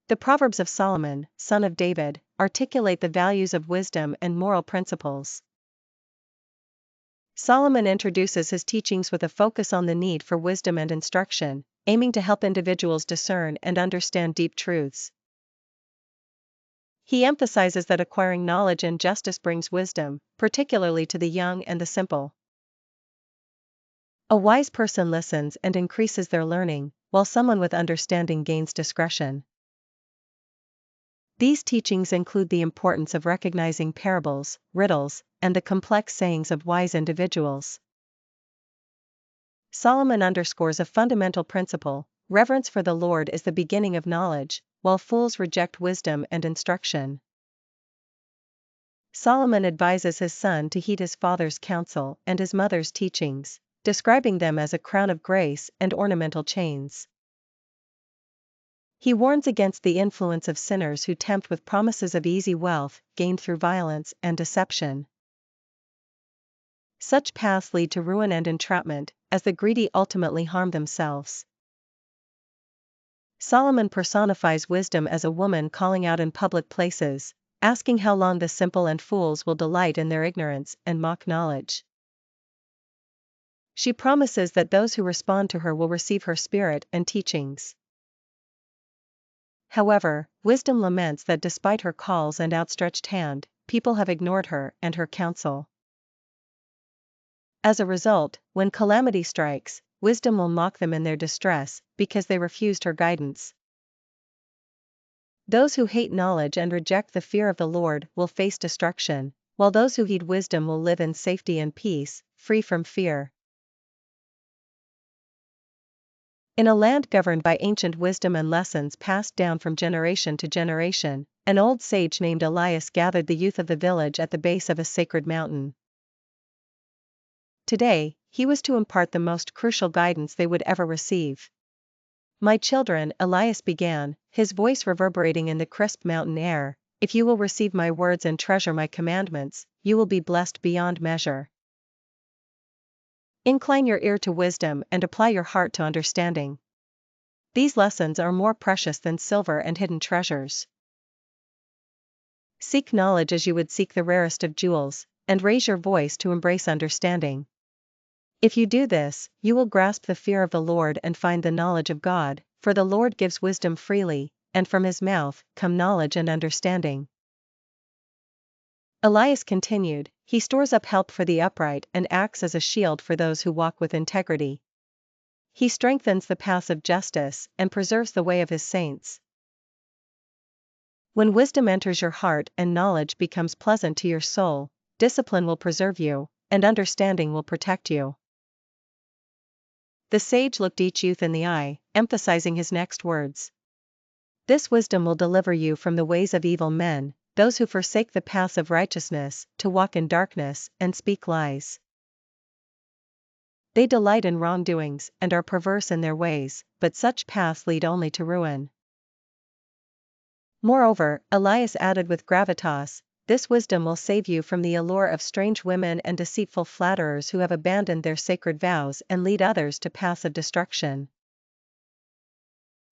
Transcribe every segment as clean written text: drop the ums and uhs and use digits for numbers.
The Proverbs of Solomon, son of David, articulate the values of wisdom and moral principles. Solomon introduces his teachings with a focus on the need for wisdom and instruction, aiming to help individuals discern and understand deep truths. He emphasizes that acquiring knowledge and justice brings wisdom, particularly to the young and the simple. A wise person listens and increases their learning, while someone with understanding gains discretion. These teachings include the importance of recognizing parables, riddles, and the complex sayings of wise individuals. Solomon underscores a fundamental principle: reverence for the Lord is the beginning of knowledge, while fools reject wisdom and instruction. Solomon advises his son to heed his father's counsel and his mother's teachings, describing them as a crown of grace and ornamental chains. He warns against the influence of sinners who tempt with promises of easy wealth gained through violence and deception. Such paths lead to ruin and entrapment, as the greedy ultimately harm themselves. Solomon personifies wisdom as a woman calling out in public places, asking how long the simple and fools will delight in their ignorance and mock knowledge. She promises that those who respond to her will receive her spirit and teachings. However, wisdom laments that despite her calls and outstretched hand, people have ignored her and her counsel. As a result, when calamity strikes, wisdom will mock them in their distress, because they refused her guidance. Those who hate knowledge and reject the fear of the Lord will face destruction, while those who heed wisdom will live in safety and peace, free from fear. In a land governed by ancient wisdom and lessons passed down from generation to generation, an old sage named Elias gathered the youth of the village at the base of a sacred mountain. Today, he was to impart the most crucial guidance they would ever receive. "My children," Elias began, his voice reverberating in the crisp mountain air, "if you will receive my words and treasure my commandments, you will be blessed beyond measure. Incline your ear to wisdom and apply your heart to understanding. These lessons are more precious than silver and hidden treasures. Seek knowledge as you would seek the rarest of jewels, and raise your voice to embrace understanding. If you do this, you will grasp the fear of the Lord and find the knowledge of God, for the Lord gives wisdom freely, and from his mouth come knowledge and understanding." Elias continued, "He stores up help for the upright and acts as a shield for those who walk with integrity. He strengthens the paths of justice and preserves the way of his saints." When wisdom enters your heart and knowledge becomes pleasant to your soul, discipline will preserve you, and understanding will protect you. The sage looked each youth in the eye, emphasizing his next words. "This wisdom will deliver you from the ways of evil men, those who forsake the paths of righteousness, to walk in darkness and speak lies. They delight in wrongdoings and are perverse in their ways, but such paths lead only to ruin." Moreover, Elias added with gravitas, "This wisdom will save you from the allure of strange women and deceitful flatterers who have abandoned their sacred vows and lead others to paths of destruction.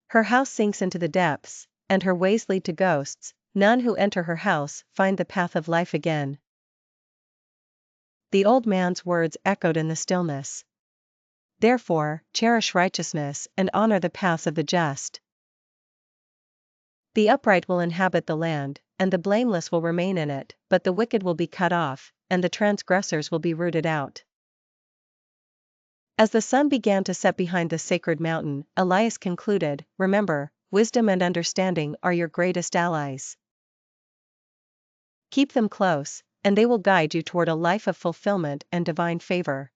Her house sinks into the depths, and her ways lead to ghosts. None who enter her house find the path of life again." The old man's words echoed in the stillness. "Therefore, cherish righteousness and honor the paths of the just. The upright will inhabit the land, and the blameless will remain in it, but the wicked will be cut off, and the transgressors will be rooted out." As the sun began to set behind the sacred mountain, Elias concluded, "Remember, wisdom and understanding are your greatest allies. Keep them close, and they will guide you toward a life of fulfillment and divine favor."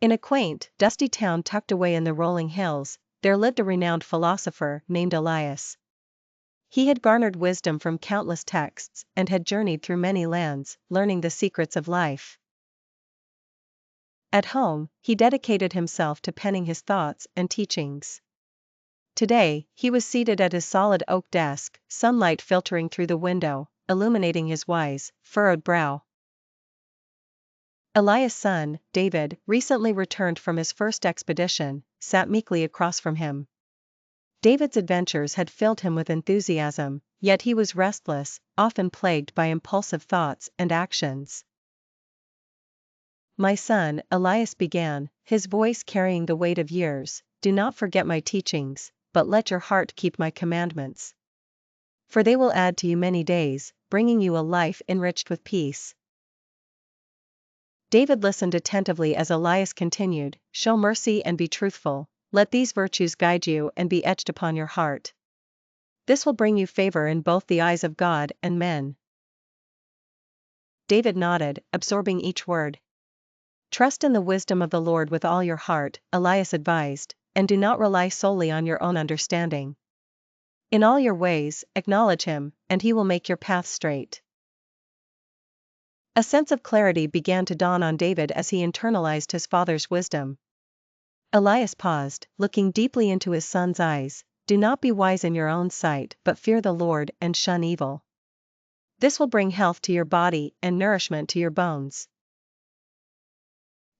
In a quaint, dusty town tucked away in the rolling hills, there lived a renowned philosopher named Elias. He had garnered wisdom from countless texts and had journeyed through many lands, learning the secrets of life. At home, he dedicated himself to penning his thoughts and teachings. Today, he was seated at his solid oak desk, sunlight filtering through the window, illuminating his wise, furrowed brow. Elias' son, David, recently returned from his first expedition, sat meekly across from him. David's adventures had filled him with enthusiasm, yet he was restless, often plagued by impulsive thoughts and actions. "My son," Elias began, his voice carrying the weight of years, "do not forget my teachings, but let your heart keep my commandments. For they will add to you many days, bringing you a life enriched with peace." David listened attentively as Elias continued, "Show mercy and be truthful, let these virtues guide you and be etched upon your heart. This will bring you favor in both the eyes of God and men." David nodded, absorbing each word. "Trust in the wisdom of the Lord with all your heart," Elias advised, "and do not rely solely on your own understanding. In all your ways, acknowledge him, and he will make your path straight." A sense of clarity began to dawn on David as he internalized his father's wisdom. Elias paused, looking deeply into his son's eyes. "Do not be wise in your own sight, but fear the Lord and shun evil. This will bring health to your body and nourishment to your bones."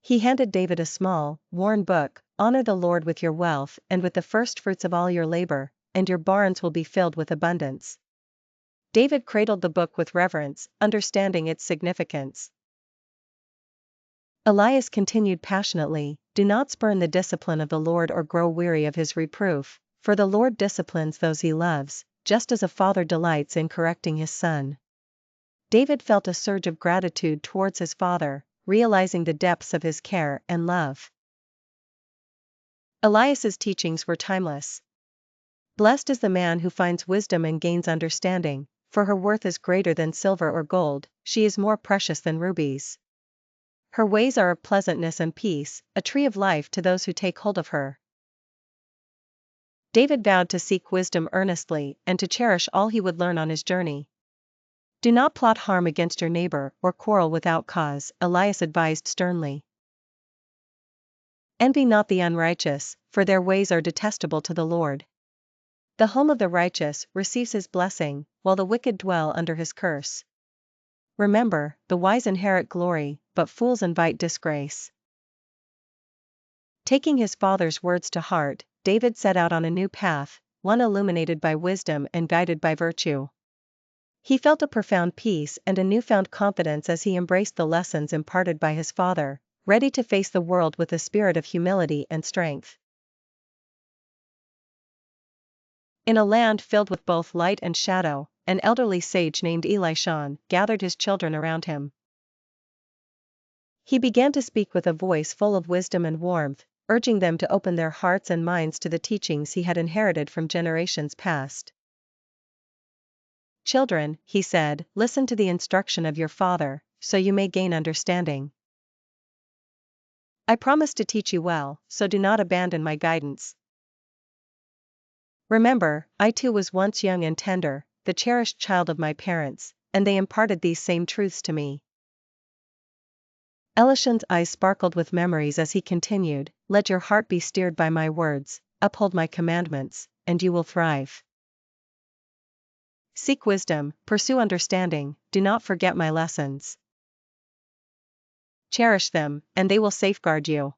He handed David a small, worn book. "Honor the Lord with your wealth and with the firstfruits of all your labor, and your barns will be filled with abundance." David cradled the book with reverence, understanding its significance. Elias continued passionately, "Do not spurn the discipline of the Lord or grow weary of his reproof, for the Lord disciplines those he loves, just as a father delights in correcting his son." David felt a surge of gratitude towards his father, realizing the depths of his care and love. Elias's teachings were timeless. "Blessed is the man who finds wisdom and gains understanding, for her worth is greater than silver or gold, she is more precious than rubies. Her ways are of pleasantness and peace, a tree of life to those who take hold of her." David vowed to seek wisdom earnestly and to cherish all he would learn on his journey. "Do not plot harm against your neighbor or quarrel without cause," Elias advised sternly. "Envy not the unrighteous, for their ways are detestable to the Lord. The home of the righteous receives his blessing, while the wicked dwell under his curse. Remember, the wise inherit glory, but fools invite disgrace." Taking his father's words to heart, David set out on a new path, one illuminated by wisdom and guided by virtue. He felt a profound peace and a newfound confidence as he embraced the lessons imparted by his father, ready to face the world with a spirit of humility and strength. In a land filled with both light and shadow, an elderly sage named Elisha gathered his children around him. He began to speak with a voice full of wisdom and warmth, urging them to open their hearts and minds to the teachings he had inherited from generations past. "Children," he said, "listen to the instruction of your father, so you may gain understanding. I promise to teach you well, so do not abandon my guidance. Remember, I too was once young and tender, the cherished child of my parents, and they imparted these same truths to me." Elisha's eyes sparkled with memories as he continued, "Let your heart be steered by my words, uphold my commandments, and you will thrive. Seek wisdom, pursue understanding, do not forget my lessons. Cherish them, and they will safeguard you.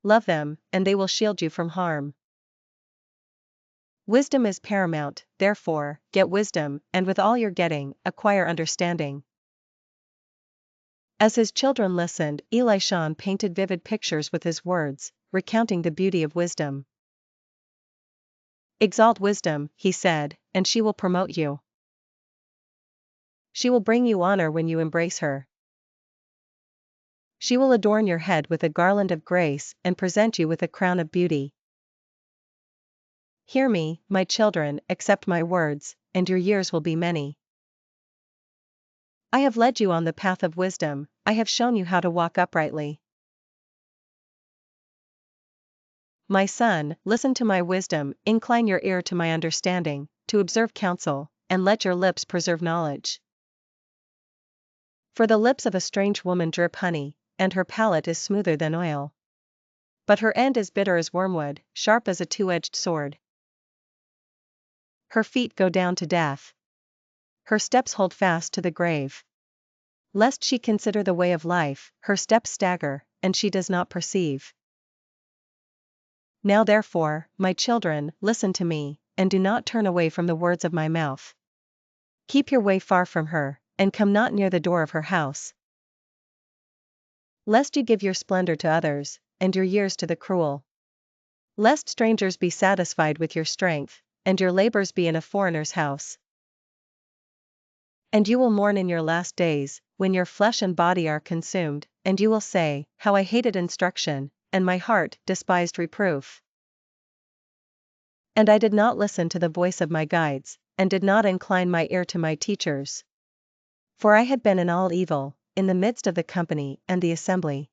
Love them, and they will shield you from harm. Wisdom is paramount, therefore, get wisdom, and with all you're getting, acquire understanding." As his children listened, Elisha painted vivid pictures with his words, recounting the beauty of wisdom. "Exalt wisdom," he said, "and she will promote you. She will bring you honor when you embrace her. She will adorn your head with a garland of grace and present you with a crown of beauty. Hear me, my children, accept my words, and your years will be many. I have led you on the path of wisdom, I have shown you how to walk uprightly. My son, listen to my wisdom, incline your ear to my understanding, to observe counsel, and let your lips preserve knowledge. For the lips of a strange woman drip honey, and her palate is smoother than oil. But her end is bitter as wormwood, sharp as a two-edged sword. Her feet go down to death. Her steps hold fast to the grave. Lest she consider the way of life, her steps stagger, and she does not perceive. Now therefore, my children, listen to me, and do not turn away from the words of my mouth. Keep your way far from her, and come not near the door of her house. Lest you give your splendor to others, and your years to the cruel. Lest strangers be satisfied with your strength, and your labors be in a foreigner's house. And you will mourn in your last days, when your flesh and body are consumed, and you will say, How I hated instruction, and my heart despised reproof. And I did not listen to the voice of my guides, and did not incline my ear to my teachers. For I had been in all evil, in the midst of the company and the assembly.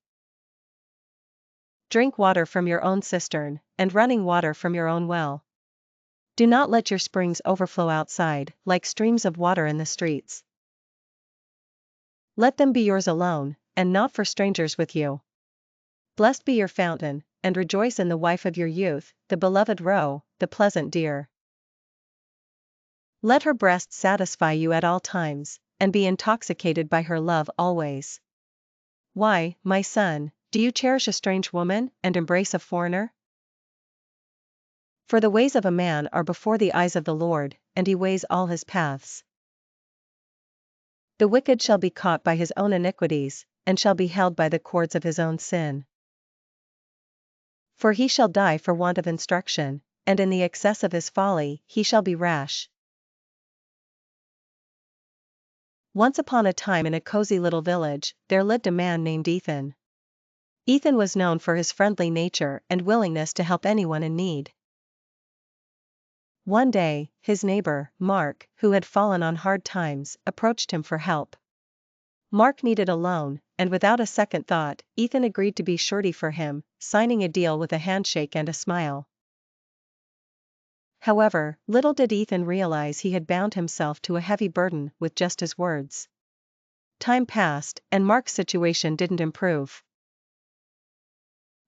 Drink water from your own cistern, and running water from your own well. Do not let your springs overflow outside, like streams of water in the streets. Let them be yours alone, and not for strangers with you. Blessed be your fountain, and rejoice in the wife of your youth, the beloved roe, the pleasant deer. Let her breast satisfy you at all times, and be intoxicated by her love always. Why, my son, do you cherish a strange woman, and embrace a foreigner? For the ways of a man are before the eyes of the Lord, and he weighs all his paths. The wicked shall be caught by his own iniquities, and shall be held by the cords of his own sin. For he shall die for want of instruction, and in the excess of his folly he shall be rash. Once upon a time in a cozy little village, there lived a man named Ethan. Ethan was known for his friendly nature and willingness to help anyone in need. One day, his neighbor, Mark, who had fallen on hard times, approached him for help. Mark needed a loan, and without a second thought, Ethan agreed to be surety for him, signing a deal with a handshake and a smile. However, little did Ethan realize he had bound himself to a heavy burden with just his words. Time passed, and Mark's situation didn't improve.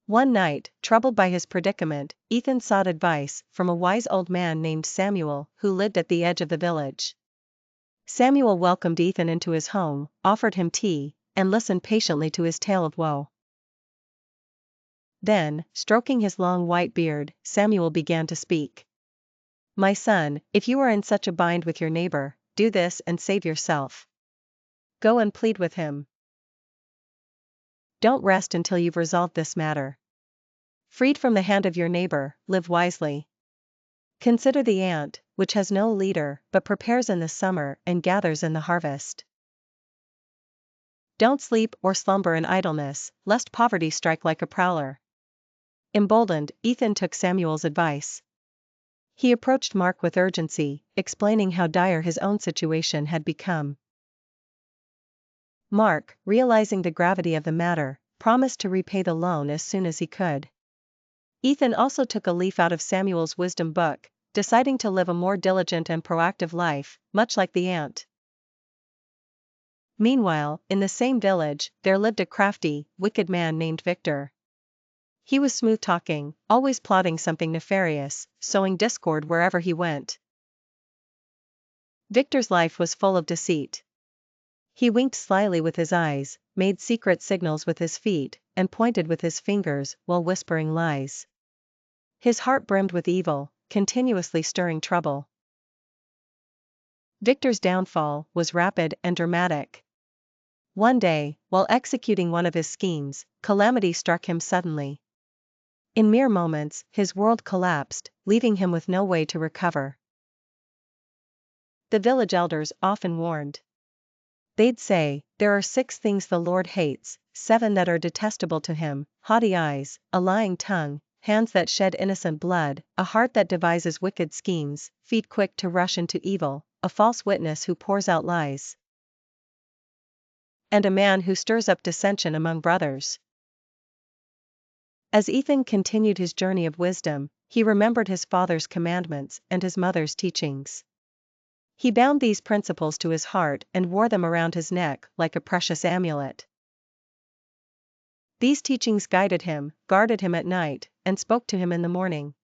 One night, troubled by his predicament, Ethan sought advice from a wise old man named Samuel, who lived at the edge of the village. Samuel welcomed Ethan into his home, offered him tea, and listened patiently to his tale of woe. Then, stroking his long white beard, Samuel began to speak. My son, if you are in such a bind with your neighbor, do this and save yourself. Go and plead with him. Don't rest until you've resolved this matter. Freed from the hand of your neighbor, live wisely. Consider the ant, which has no leader, but prepares in the summer and gathers in the harvest. Don't sleep or slumber in idleness, lest poverty strike like a prowler. Emboldened, Ethan took Samuel's advice. He approached Mark with urgency, explaining how dire his own situation had become. Mark, realizing the gravity of the matter, promised to repay the loan as soon as he could. Ethan also took a leaf out of Samuel's wisdom book, deciding to live a more diligent and proactive life, much like the ant. Meanwhile, in the same village, there lived a crafty, wicked man named Victor. He was smooth-talking, always plotting something nefarious, sowing discord wherever he went. Victor's life was full of deceit. He winked slyly with his eyes, made secret signals with his feet, and pointed with his fingers while whispering lies. His heart brimmed with evil, continuously stirring trouble. Victor's downfall was rapid and dramatic. One day, while executing one of his schemes, calamity struck him suddenly. In mere moments, his world collapsed, leaving him with no way to recover. The village elders often warned. They'd say, there are 6 things the Lord hates, 7 that are detestable to him: haughty eyes, a lying tongue, hands that shed innocent blood, a heart that devises wicked schemes, feet quick to rush into evil, a false witness who pours out lies, and a man who stirs up dissension among brothers. As Ethan continued his journey of wisdom, he remembered his father's commandments and his mother's teachings. He bound these principles to his heart and wore them around his neck like a precious amulet. These teachings guided him, guarded him at night, and spoke to him in the morning.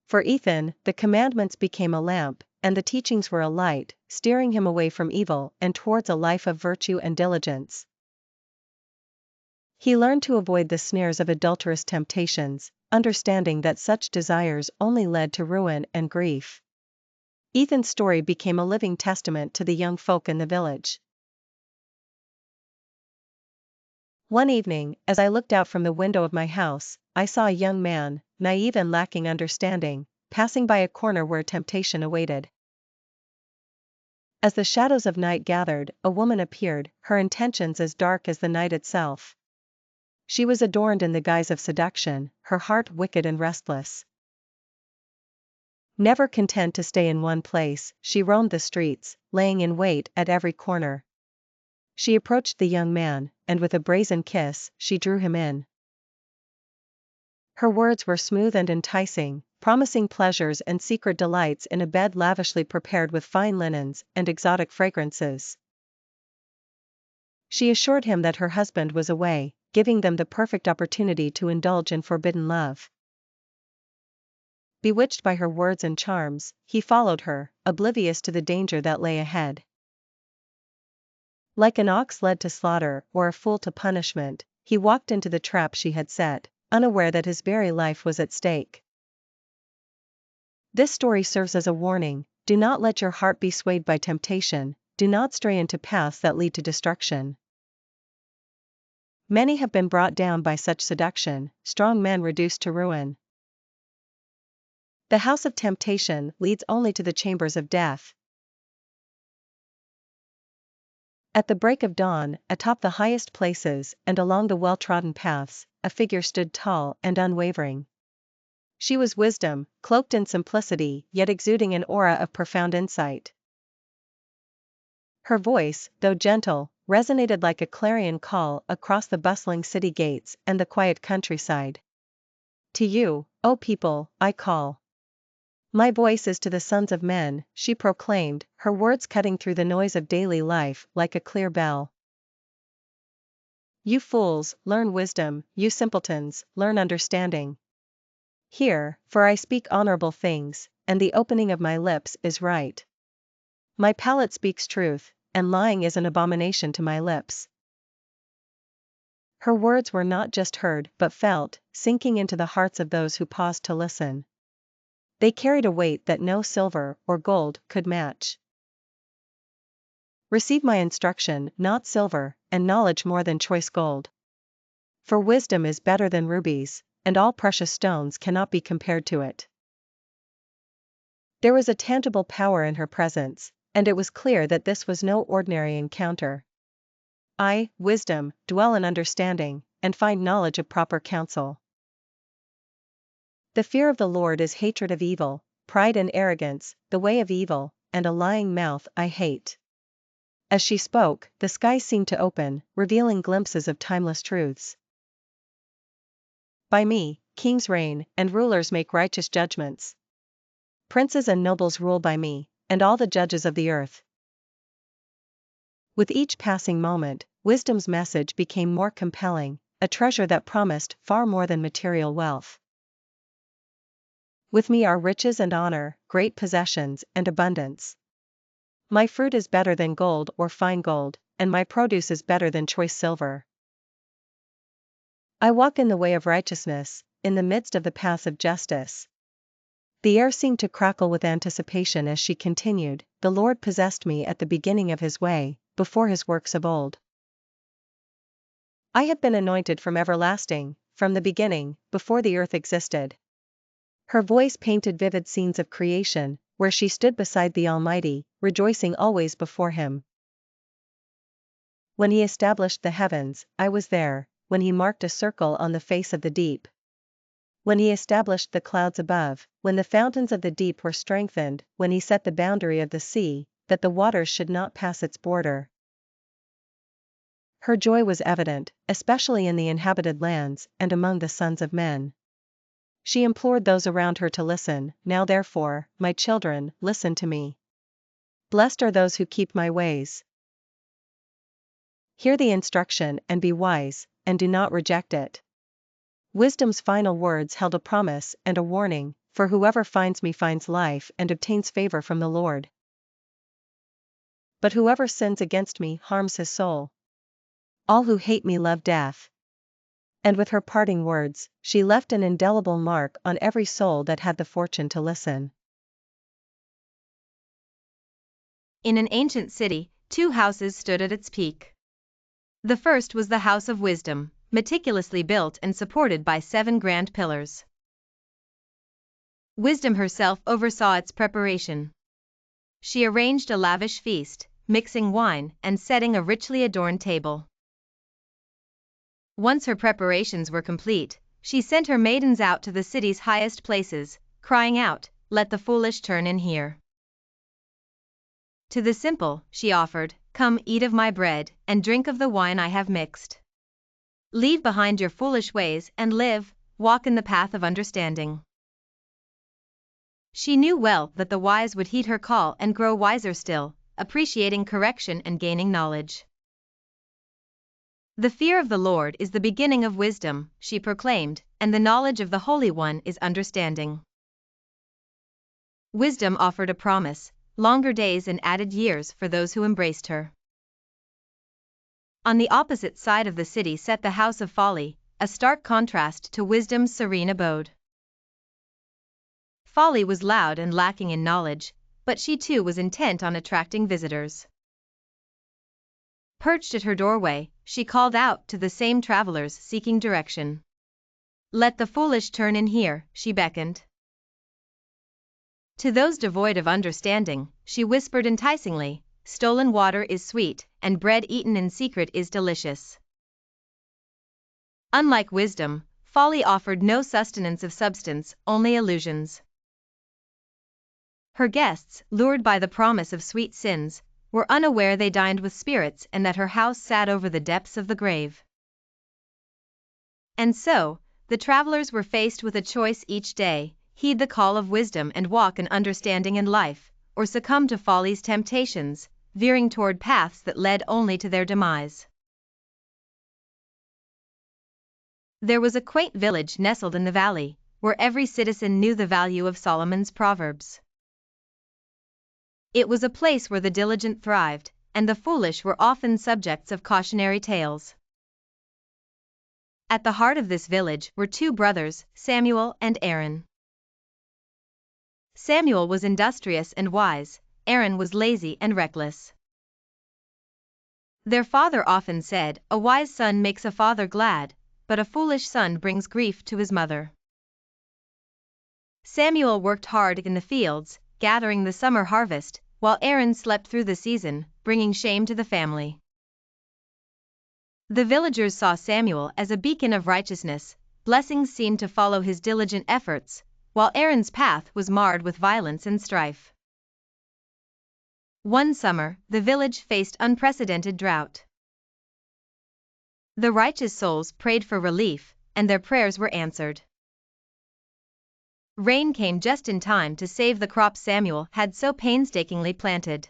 For Ethan, the commandments became a lamp, and the teachings were a light, steering him away from evil and towards a life of virtue and diligence. He learned to avoid the snares of adulterous temptations, understanding that such desires only led to ruin and grief. Ethan's story became a living testament to the young folk in the village. One evening, as I looked out from the window of my house, I saw a young man, naive and lacking understanding, passing by a corner where temptation awaited. As the shadows of night gathered, a woman appeared, her intentions as dark as the night itself. She was adorned in the guise of seduction, her heart wicked and restless. Never content to stay in one place, she roamed the streets, laying in wait at every corner. She approached the young man, and with a brazen kiss, she drew him in. Her words were smooth and enticing, promising pleasures and secret delights in a bed lavishly prepared with fine linens and exotic fragrances. She assured him that her husband was away, giving them the perfect opportunity to indulge in forbidden love. Bewitched by her words and charms, he followed her, oblivious to the danger that lay ahead. Like an ox led to slaughter or a fool to punishment, he walked into the trap she had set, unaware that his very life was at stake. This story serves as a warning: do not let your heart be swayed by temptation, do not stray into paths that lead to destruction. Many have been brought down by such seduction, strong men reduced to ruin. The house of temptation leads only to the chambers of death. At the break of dawn, atop the highest places and along the well-trodden paths, a figure stood tall and unwavering. She was wisdom, cloaked in simplicity yet exuding an aura of profound insight. Her voice, though gentle, resonated like a clarion call across the bustling city gates and the quiet countryside. To you, O people, I call. My voice is to the sons of men, she proclaimed, her words cutting through the noise of daily life like a clear bell. You fools, learn wisdom, you simpletons, learn understanding. Hear, for I speak honorable things, and the opening of my lips is right. My palate speaks truth, and lying is an abomination to my lips. Her words were not just heard but felt, sinking into the hearts of those who paused to listen. They carried a weight that no silver or gold could match. Receive my instruction, not silver, and knowledge more than choice gold. For wisdom is better than rubies, and all precious stones cannot be compared to it. There was a tangible power in her presence, and it was clear that this was no ordinary encounter. I, wisdom, dwell in understanding, and find knowledge of proper counsel. The fear of the Lord is hatred of evil, pride and arrogance, the way of evil, and a lying mouth I hate. As she spoke, the sky seemed to open, revealing glimpses of timeless truths. By me, kings reign, and rulers make righteous judgments. Princes and nobles rule by me, and all the judges of the earth. With each passing moment, wisdom's message became more compelling, a treasure that promised far more than material wealth. With me are riches and honor, great possessions and abundance. My fruit is better than gold or fine gold, and my produce is better than choice silver. I walk in the way of righteousness, in the midst of the paths of justice. The air seemed to crackle with anticipation as she continued, the Lord possessed me at the beginning of his way, before his works of old. I have been anointed from everlasting, from the beginning, before the earth existed. Her voice painted vivid scenes of creation, where she stood beside the Almighty, rejoicing always before him. When he established the heavens, I was there, when he marked a circle on the face of the deep. When he established the clouds above, when the fountains of the deep were strengthened, when he set the boundary of the sea, that the waters should not pass its border. Her joy was evident, especially in the inhabited lands, and among the sons of men. She implored those around her to listen, now therefore, my children, listen to me. Blessed are those who keep my ways. Hear the instruction and be wise, and do not reject it. Wisdom's final words held a promise and a warning, for whoever finds me finds life and obtains favor from the Lord. But whoever sins against me harms his soul. All who hate me love death. And with her parting words, she left an indelible mark on every soul that had the fortune to listen. In an ancient city, two houses stood at its peak. The first was the House of Wisdom, meticulously built and supported by 7 grand pillars. Wisdom herself oversaw its preparation. She arranged a lavish feast, mixing wine and setting a richly adorned table. Once her preparations were complete, she sent her maidens out to the city's highest places, crying out, "Let the foolish turn in here." To the simple, she offered, "Come eat of my bread, and drink of the wine I have mixed. Leave behind your foolish ways and walk in the path of understanding." She knew well that the wise would heed her call and grow wiser still, appreciating correction and gaining knowledge. "The fear of the Lord is the beginning of wisdom," she proclaimed, "and the knowledge of the Holy One is understanding." Wisdom offered a promise, longer days and added years for those who embraced her. On the opposite side of the city sat the House of Folly, a stark contrast to wisdom's serene abode. Folly was loud and lacking in knowledge, but she too was intent on attracting visitors. Perched at her doorway, she called out to the same travelers seeking direction. "Let the foolish turn in here," she beckoned. To those devoid of understanding, she whispered enticingly, "Stolen water is sweet, and bread eaten in secret is delicious." Unlike wisdom, folly offered no sustenance of substance, only illusions. Her guests, lured by the promise of sweet sins, were unaware they dined with spirits and that her house sat over the depths of the grave. And so, the travelers were faced with a choice each day: heed the call of wisdom and walk in understanding and life, or succumb to folly's temptations, veering toward paths that led only to their demise. There was a quaint village nestled in the valley, where every citizen knew the value of Solomon's Proverbs. It was a place where the diligent thrived, and the foolish were often subjects of cautionary tales. At the heart of this village were 2 brothers, Samuel and Aaron. Samuel was industrious and wise, Aaron was lazy and reckless. Their father often said, "A wise son makes a father glad, but a foolish son brings grief to his mother." Samuel worked hard in the fields, gathering the summer harvest, while Aaron slept through the season, bringing shame to the family. The villagers saw Samuel as a beacon of righteousness, blessings seemed to follow his diligent efforts, while Aaron's path was marred with violence and strife. One summer, the village faced unprecedented drought. The righteous souls prayed for relief, and their prayers were answered. Rain came just in time to save the crops Samuel had so painstakingly planted.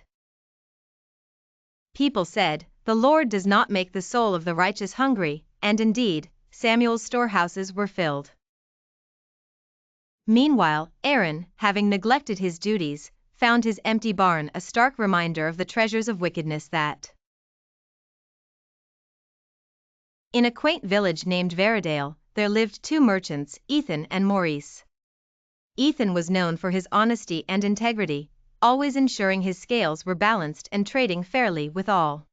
People said, "The Lord does not make the soul of the righteous hungry," and indeed, Samuel's storehouses were filled. Meanwhile, Aaron, having neglected his duties, found his empty barn a stark reminder of the treasures of wickedness that. In a quaint village named Veradale, there lived 2 merchants, Ethan and Maurice. Ethan was known for his honesty and integrity, always ensuring his scales were balanced and trading fairly with all.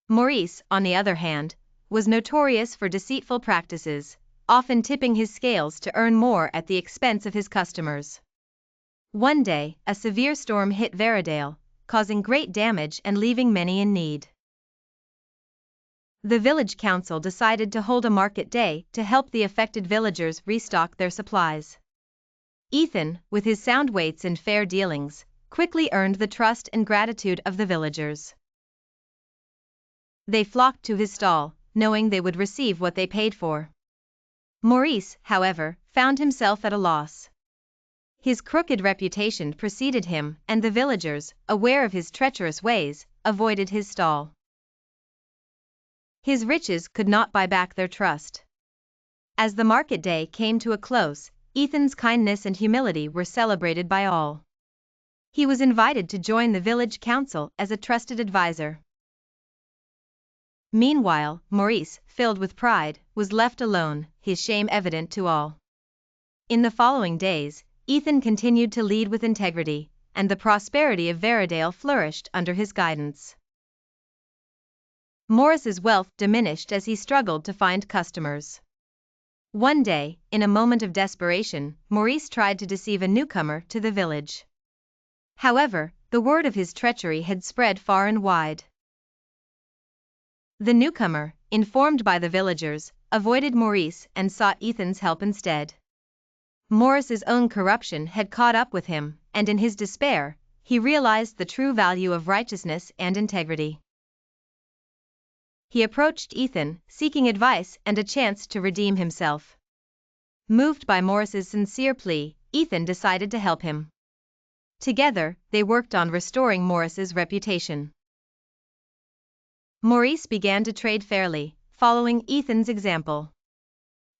Maurice, on the other hand, was notorious for deceitful practices, often tipping his scales to earn more at the expense of his customers. One day, a severe storm hit Veradale, causing great damage and leaving many in need. The village council decided to hold a market day to help the affected villagers restock their supplies. Ethan, with his sound weights and fair dealings, quickly earned the trust and gratitude of the villagers. They flocked to his stall, knowing they would receive what they paid for. Maurice, however, found himself at a loss. His crooked reputation preceded him, and the villagers, aware of his treacherous ways, avoided his stall. His riches could not buy back their trust. As the market day came to a close, Ethan's kindness and humility were celebrated by all. He was invited to join the village council as a trusted advisor. Meanwhile, Maurice, filled with pride, was left alone, his shame evident to all. In the following days, Ethan continued to lead with integrity, and the prosperity of Veradale flourished under his guidance. Maurice's wealth diminished as he struggled to find customers. One day, in a moment of desperation, Maurice tried to deceive a newcomer to the village. However, the word of his treachery had spread far and wide. The newcomer, informed by the villagers, avoided Maurice and sought Ethan's help instead. Maurice's own corruption had caught up with him, and in his despair, he realized the true value of righteousness and integrity. He approached Ethan, seeking advice and a chance to redeem himself. Moved by Maurice's sincere plea, Ethan decided to help him. Together, they worked on restoring Maurice's reputation. Maurice began to trade fairly, following Ethan's example.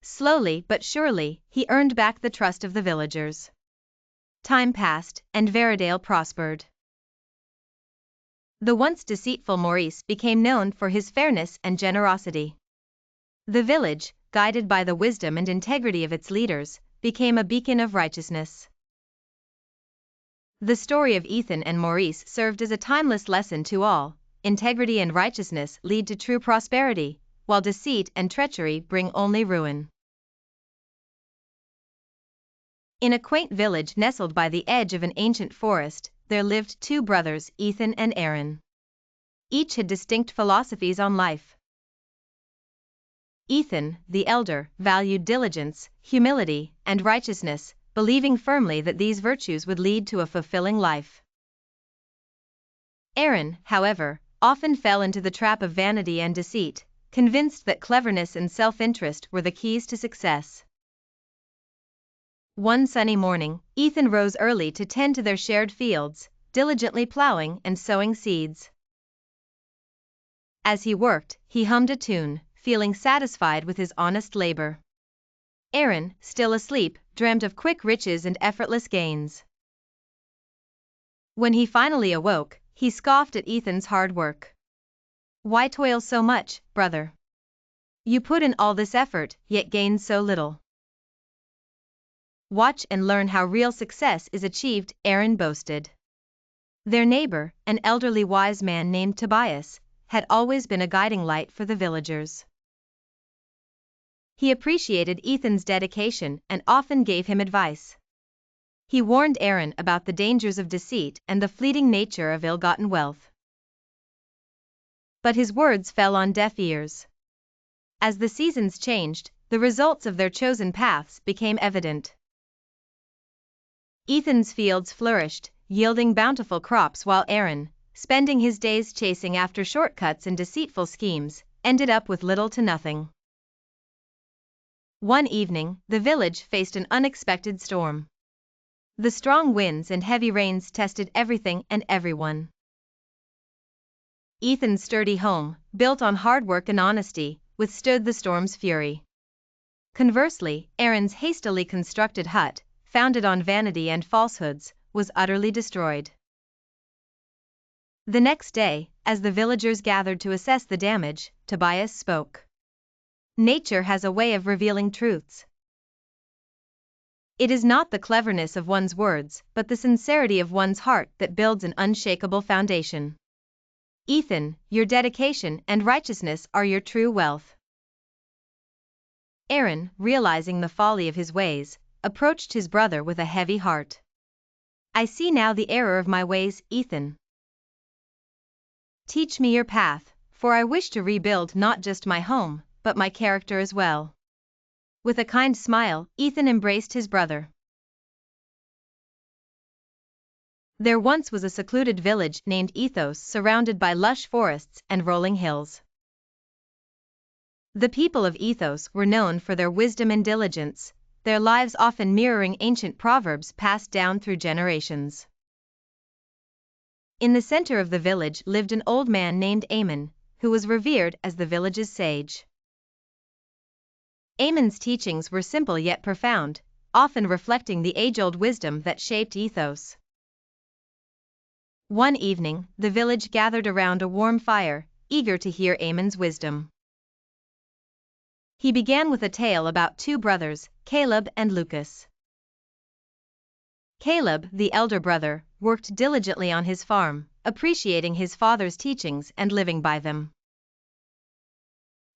Slowly but surely, he earned back the trust of the villagers. Time passed, and Veradale prospered. The once deceitful Maurice became known for his fairness and generosity. The village, guided by the wisdom and integrity of its leaders, became a beacon of righteousness. The story of Ethan and Maurice served as a timeless lesson to all. Integrity and righteousness lead to true prosperity, while deceit and treachery bring only ruin. In a quaint village nestled by the edge of an ancient forest, there lived two brothers, Ethan and Aaron. Each had distinct philosophies on life. Ethan, the elder, valued diligence, humility, and righteousness, believing firmly that these virtues would lead to a fulfilling life. Aaron, however, often fell into the trap of vanity and deceit, convinced that cleverness and self-interest were the keys to success. One sunny morning, Ethan rose early to tend to their shared fields, diligently plowing and sowing seeds. As he worked, he hummed a tune, feeling satisfied with his honest labor. Aaron, still asleep, dreamed of quick riches and effortless gains. When he finally awoke, he scoffed at Ethan's hard work. "Why toil so much, brother? You put in all this effort, yet gain so little." "Watch and learn how real success is achieved," Aaron boasted. Their neighbor, an elderly wise man named Tobias, had always been a guiding light for the villagers. He appreciated Ethan's dedication and often gave him advice. He warned Aaron about the dangers of deceit and the fleeting nature of ill-gotten wealth. But his words fell on deaf ears. As the seasons changed, the results of their chosen paths became evident. Ethan's fields flourished, yielding bountiful crops, while Aaron, spending his days chasing after shortcuts and deceitful schemes, ended up with little to nothing. One evening, the village faced an unexpected storm. The strong winds and heavy rains tested everything and everyone. Ethan's sturdy home, built on hard work and honesty, withstood the storm's fury. Conversely, Aaron's hastily constructed hut, founded on vanity and falsehoods, was utterly destroyed. The next day, as the villagers gathered to assess the damage, Tobias spoke. "Nature has a way of revealing truths. It is not the cleverness of one's words, but the sincerity of one's heart that builds an unshakable foundation. Ethan, your dedication and righteousness are your true wealth." Aaron, realizing the folly of his ways, approached his brother with a heavy heart. "I see now the error of my ways, Ethan. Teach me your path, for I wish to rebuild not just my home, but my character as well." With a kind smile, Ethan embraced his brother. There once was a secluded village named Ethos, surrounded by lush forests and rolling hills. The people of Ethos were known for their wisdom and diligence, their lives often mirroring ancient proverbs passed down through generations. In the center of the village lived an old man named Ammon, who was revered as the village's sage. Ammon's teachings were simple yet profound, often reflecting the age-old wisdom that shaped Ethos. One evening, the village gathered around a warm fire, eager to hear Amon's wisdom. He began with a tale about two brothers, Caleb and Lucas. Caleb, the elder brother, worked diligently on his farm, appreciating his father's teachings and living by them.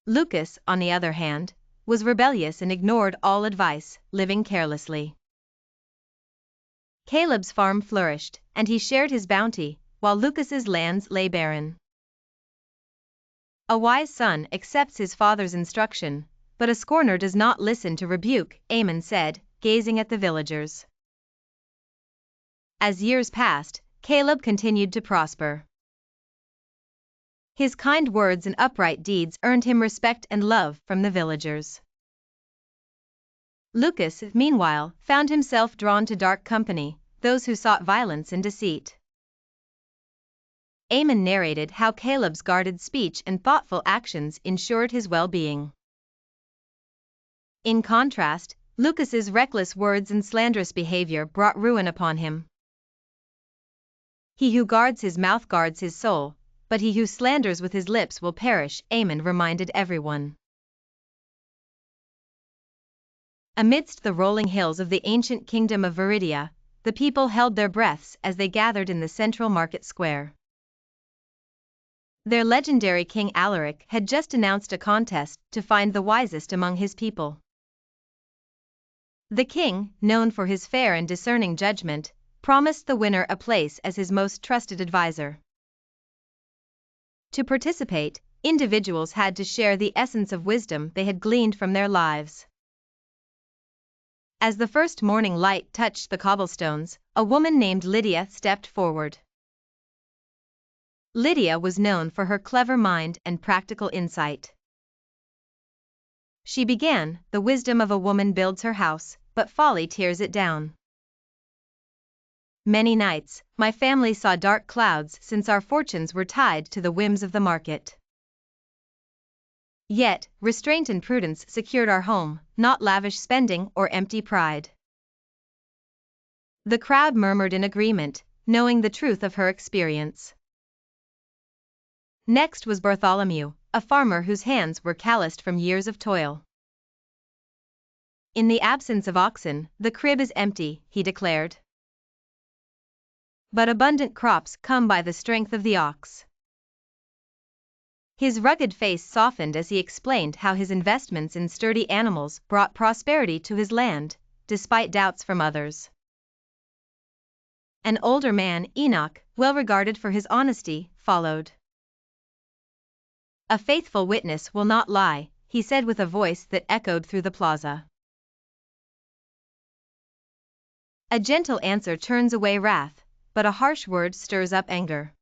Lucas, on the other hand, was rebellious and ignored all advice, living carelessly. Caleb's farm flourished, and he shared his bounty, while Lucas's lands lay barren. A wise son accepts his father's instruction, but a scorner does not listen to rebuke, Amon said, gazing at the villagers. As years passed, Caleb continued to prosper. His kind words and upright deeds earned him respect and love from the villagers. Lucas, meanwhile, found himself drawn to dark company, those who sought violence and deceit. Amon narrated how Caleb's guarded speech and thoughtful actions ensured his well-being. In contrast, Lucas's reckless words and slanderous behavior brought ruin upon him. He who guards his mouth guards his soul, but he who slanders with his lips will perish, Amon reminded everyone. Amidst the rolling hills of the ancient kingdom of Viridia, the people held their breaths as they gathered in the central market square. Their legendary king Alaric had just announced a contest to find the wisest among his people. The king, known for his fair and discerning judgment, promised the winner a place as his most trusted advisor. To participate, individuals had to share the essence of wisdom they had gleaned from their lives. As the first morning light touched the cobblestones, a woman named Lydia stepped forward. Lydia was known for her clever mind and practical insight. She began, "The wisdom of a woman builds her house, but folly tears it down. Many nights, my family saw dark clouds since our fortunes were tied to the whims of the market. Yet, restraint and prudence secured our home, not lavish spending or empty pride." The crowd murmured in agreement, knowing the truth of her experience. Next was Bartholomew, a farmer whose hands were calloused from years of toil. "In the absence of oxen, the crib is empty," he declared. "But abundant crops come by the strength of the ox." His rugged face softened as he explained how his investments in sturdy animals brought prosperity to his land, despite doubts from others. An older man, Enoch, well regarded for his honesty, followed. "A faithful witness will not lie," he said with a voice that echoed through the plaza. A gentle answer turns away wrath, but a harsh word stirs up anger.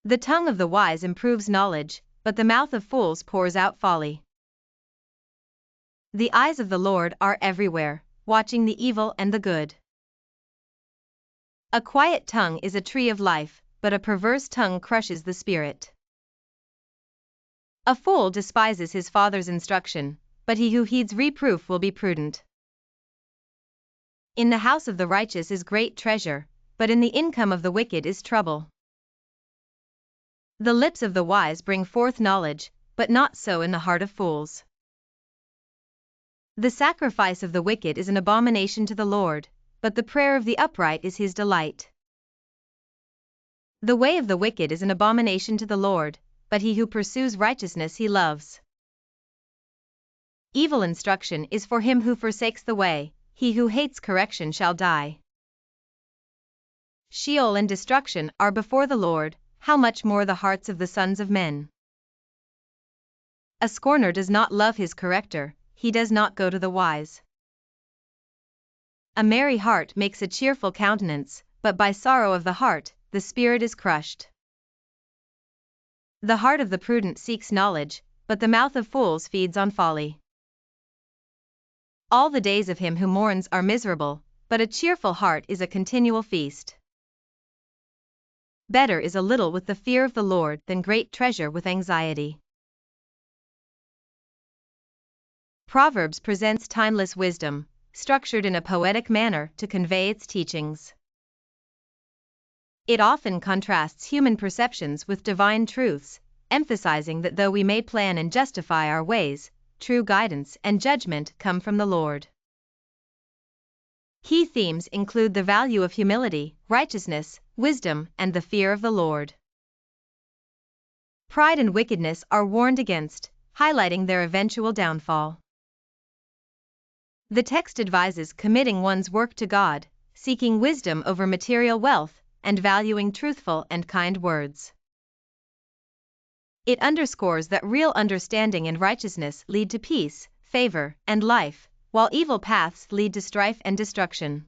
The tongue of the wise improves knowledge, but the mouth of fools pours out folly. The eyes of the Lord are everywhere, watching the evil and the good. A quiet tongue is a tree of life, but a perverse tongue crushes the spirit. A fool despises his father's instruction, but he who heeds reproof will be prudent. In the house of the righteous is great treasure, but in the income of the wicked is trouble. The lips of the wise bring forth knowledge, but not so in the heart of fools. The sacrifice of the wicked is an abomination to the Lord, but the prayer of the upright is his delight. The way of the wicked is an abomination to the Lord, but he who pursues righteousness he loves. Evil instruction is for him who forsakes the way, he who hates correction shall die. Sheol and destruction are before the Lord, how much more the hearts of the sons of men. A scorner does not love his corrector, he does not go to the wise. A merry heart makes a cheerful countenance, but by sorrow of the heart, the spirit is crushed. The heart of the prudent seeks knowledge, but the mouth of fools feeds on folly. All the days of him who mourns are miserable, but a cheerful heart is a continual feast. Better is a little with the fear of the Lord than great treasure with anxiety. Proverbs presents timeless wisdom, structured in a poetic manner to convey its teachings. It often contrasts human perceptions with divine truths, emphasizing that though we may plan and justify our ways, true guidance and judgment come from the Lord. Key themes include the value of humility, righteousness, wisdom, and the fear of the Lord. Pride and wickedness are warned against, highlighting their eventual downfall. The text advises committing one's work to God, seeking wisdom over material wealth, and valuing truthful and kind words. It underscores that real understanding and righteousness lead to peace, favor, and life, while evil paths lead to strife and destruction.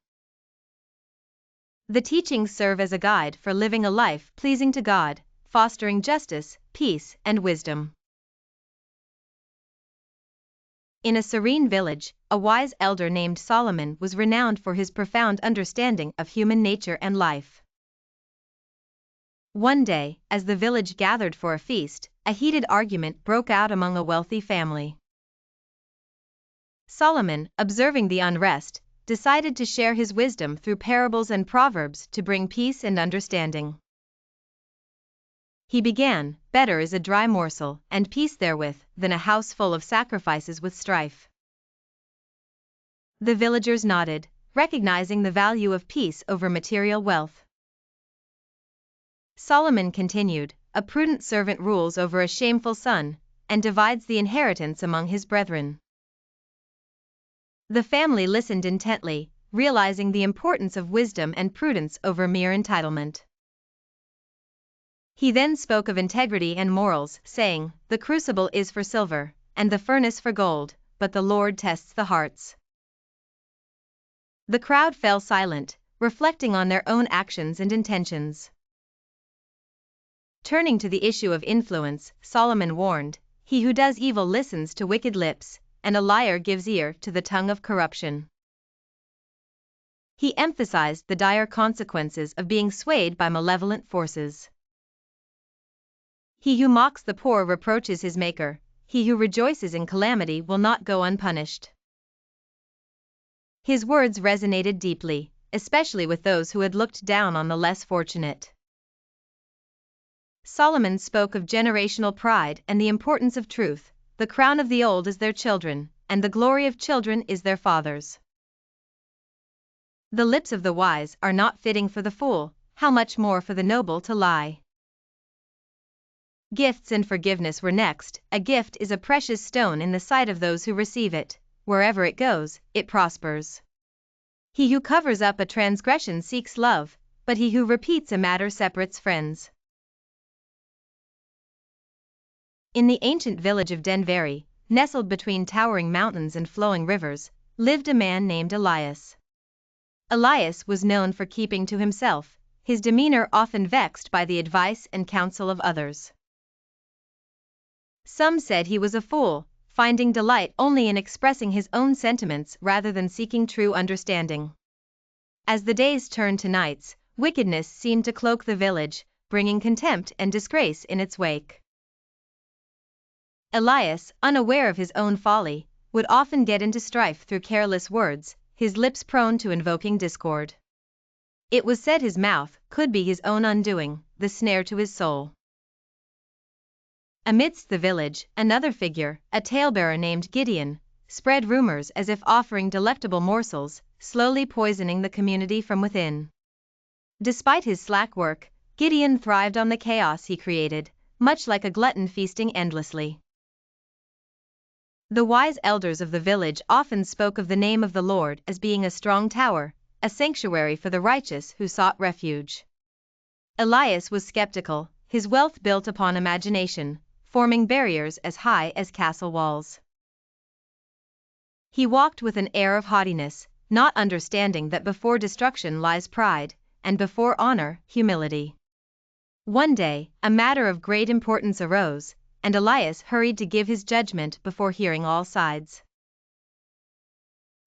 The teachings serve as a guide for living a life pleasing to God, fostering justice, peace, and wisdom. In a serene village, a wise elder named Solomon was renowned for his profound understanding of human nature and life. One day, as the village gathered for a feast, a heated argument broke out among a wealthy family. Solomon, observing the unrest, decided to share his wisdom through parables and proverbs to bring peace and understanding. He began, "Better is a dry morsel, and peace therewith, than a house full of sacrifices with strife." The villagers nodded, recognizing the value of peace over material wealth. Solomon continued, "A prudent servant rules over a shameful son, and divides the inheritance among his brethren." The family listened intently, realizing the importance of wisdom and prudence over mere entitlement. He then spoke of integrity and morals, saying, "The crucible is for silver, and the furnace for gold, but the Lord tests the hearts." The crowd fell silent, reflecting on their own actions and intentions. Turning to the issue of influence, Solomon warned, "He who does evil listens to wicked lips, and a liar gives ear to the tongue of corruption." He emphasized the dire consequences of being swayed by malevolent forces. He who mocks the poor reproaches his maker, he who rejoices in calamity will not go unpunished. His words resonated deeply, especially with those who had looked down on the less fortunate. Solomon spoke of generational pride and the importance of truth. "The crown of the old is their children, and the glory of children is their fathers." The lips of the wise are not fitting for the fool, how much more for the noble to lie. Gifts and forgiveness were next. A gift is a precious stone in the sight of those who receive it. Wherever it goes, it prospers. He who covers up a transgression seeks love, but he who repeats a matter separates friends. In the ancient village of Denveri, nestled between towering mountains and flowing rivers, lived a man named Elias. Elias was known for keeping to himself, his demeanor often vexed by the advice and counsel of others. Some said he was a fool, finding delight only in expressing his own sentiments rather than seeking true understanding. As the days turned to nights, wickedness seemed to cloak the village, bringing contempt and disgrace in its wake. Elias, unaware of his own folly, would often get into strife through careless words, his lips prone to invoking discord. It was said his mouth could be his own undoing, the snare to his soul. Amidst the village, another figure, a talebearer named Gideon, spread rumors as if offering delectable morsels, slowly poisoning the community from within. Despite his slack work, Gideon thrived on the chaos he created, much like a glutton feasting endlessly. The wise elders of the village often spoke of the name of the Lord as being a strong tower, a sanctuary for the righteous who sought refuge. Elias was skeptical, his wealth built upon imagination, forming barriers as high as castle walls. He walked with an air of haughtiness, not understanding that before destruction lies pride, and before honor, humility. One day, a matter of great importance arose, and Elias hurried to give his judgment before hearing all sides.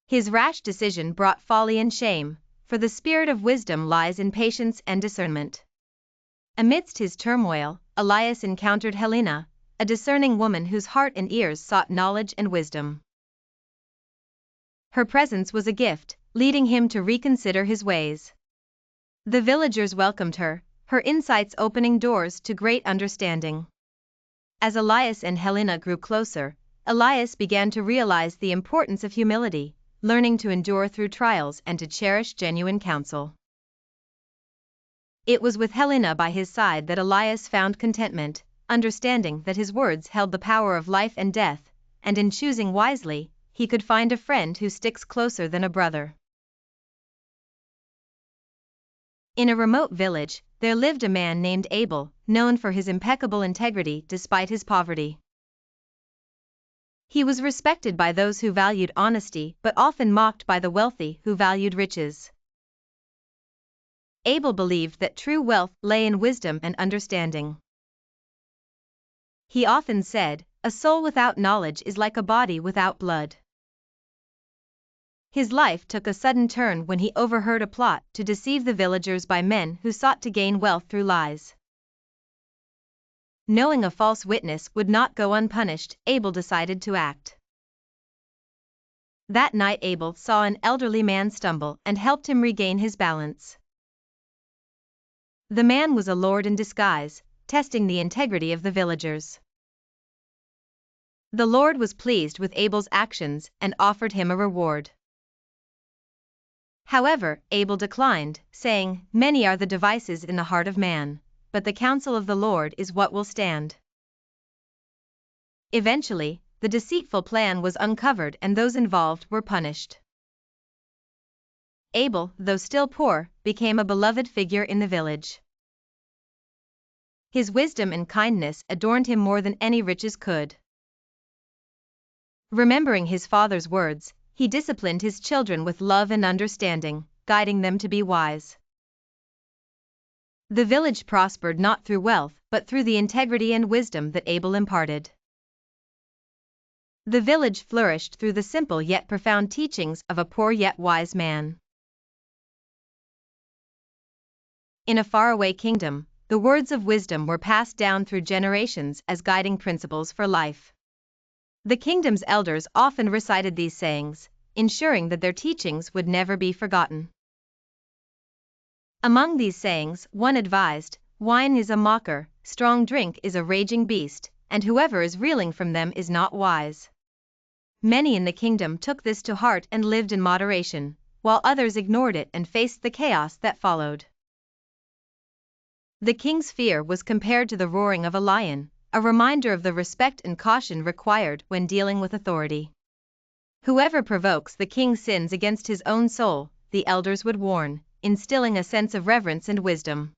His rash decision brought folly and shame, for the spirit of wisdom lies in patience and discernment. Amidst his turmoil, Elias encountered Helena, a discerning woman whose heart and ears sought knowledge and wisdom. Her presence was a gift, leading him to reconsider his ways. The villagers welcomed her, her insights opening doors to great understanding. As Elias and Helena grew closer, Elias began to realize the importance of humility, learning to endure through trials and to cherish genuine counsel. It was with Helena by his side that Elias found contentment, understanding that his words held the power of life and death, and in choosing wisely, he could find a friend who sticks closer than a brother. In a remote village, there lived a man named Abel, known for his impeccable integrity despite his poverty. He was respected by those who valued honesty but often mocked by the wealthy who valued riches. Abel believed that true wealth lay in wisdom and understanding. He often said, "A soul without knowledge is like a body without blood." His life took a sudden turn when he overheard a plot to deceive the villagers by men who sought to gain wealth through lies. Knowing a false witness would not go unpunished, Abel decided to act. That night Abel saw an elderly man stumble and helped him regain his balance. The man was a lord in disguise, testing the integrity of the villagers. The Lord was pleased with Abel's actions and offered him a reward. However, Abel declined, saying, "Many are the devices in the heart of man, but the counsel of the Lord is what will stand." Eventually, the deceitful plan was uncovered and those involved were punished. Abel, though still poor, became a beloved figure in the village. His wisdom and kindness adorned him more than any riches could. Remembering his father's words, he disciplined his children with love and understanding, guiding them to be wise. The village prospered not through wealth but through the integrity and wisdom that Abel imparted. The village flourished through the simple yet profound teachings of a poor yet wise man. In a faraway kingdom, the words of wisdom were passed down through generations as guiding principles for life. The kingdom's elders often recited these sayings, ensuring that their teachings would never be forgotten. Among these sayings, one advised, "Wine is a mocker, strong drink is a raging beast, and whoever is reeling from them is not wise." Many in the kingdom took this to heart and lived in moderation, while others ignored it and faced the chaos that followed. The king's fear was compared to the roaring of a lion, a reminder of the respect and caution required when dealing with authority. "Whoever provokes the king sins against his own soul," the elders would warn, instilling a sense of reverence and wisdom.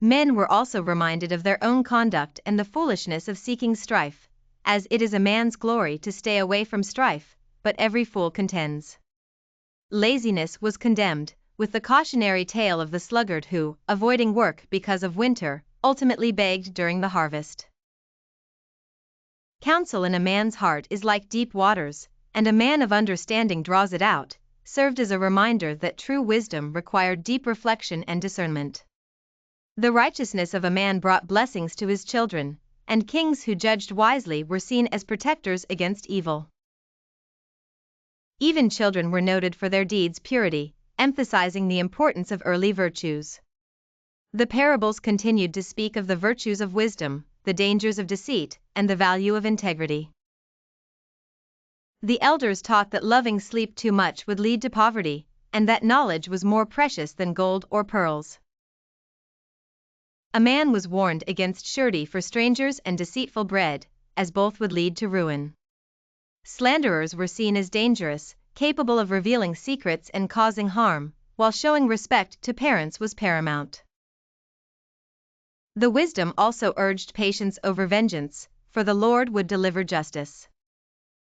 Men were also reminded of their own conduct and the foolishness of seeking strife, as it is a man's glory to stay away from strife, but every fool contends. Laziness was condemned, with the cautionary tale of the sluggard who, avoiding work because of winter, ultimately begged during the harvest. Counsel in a man's heart is like deep waters, and a man of understanding draws it out, served as a reminder that true wisdom required deep reflection and discernment. The righteousness of a man brought blessings to his children, and kings who judged wisely were seen as protectors against evil. Even children were noted for their deeds' purity, emphasizing the importance of early virtues. The parables continued to speak of the virtues of wisdom, the dangers of deceit, and the value of integrity. The elders taught that loving sleep too much would lead to poverty, and that knowledge was more precious than gold or pearls. A man was warned against surety for strangers and deceitful bread, as both would lead to ruin. Slanderers were seen as dangerous, capable of revealing secrets and causing harm, while showing respect to parents was paramount. The wisdom also urged patience over vengeance, for the Lord would deliver justice.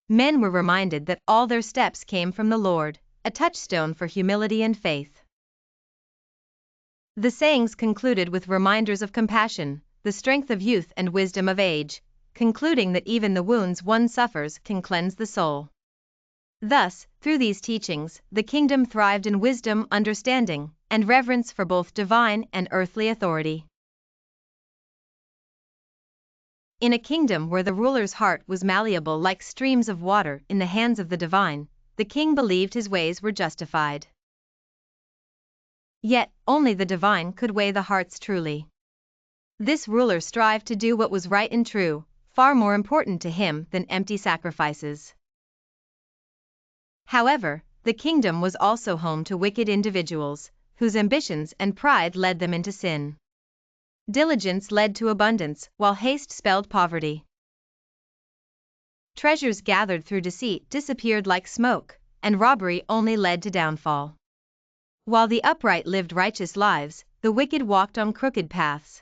Men were reminded that all their steps came from the Lord, a touchstone for humility and faith. The sayings concluded with reminders of compassion, the strength of youth and wisdom of age, concluding that even the wounds one suffers can cleanse the soul. Thus, through these teachings, the kingdom thrived in wisdom, understanding, and reverence for both divine and earthly authority. In a kingdom where the ruler's heart was malleable like streams of water in the hands of the divine, the king believed his ways were justified. Yet, only the divine could weigh the hearts truly. This ruler strived to do what was right and true, far more important to him than empty sacrifices. However, the kingdom was also home to wicked individuals, whose ambitions and pride led them into sin. Diligence led to abundance, while haste spelled poverty. Treasures gathered through deceit disappeared like smoke, and robbery only led to downfall. While the upright lived righteous lives, the wicked walked on crooked paths.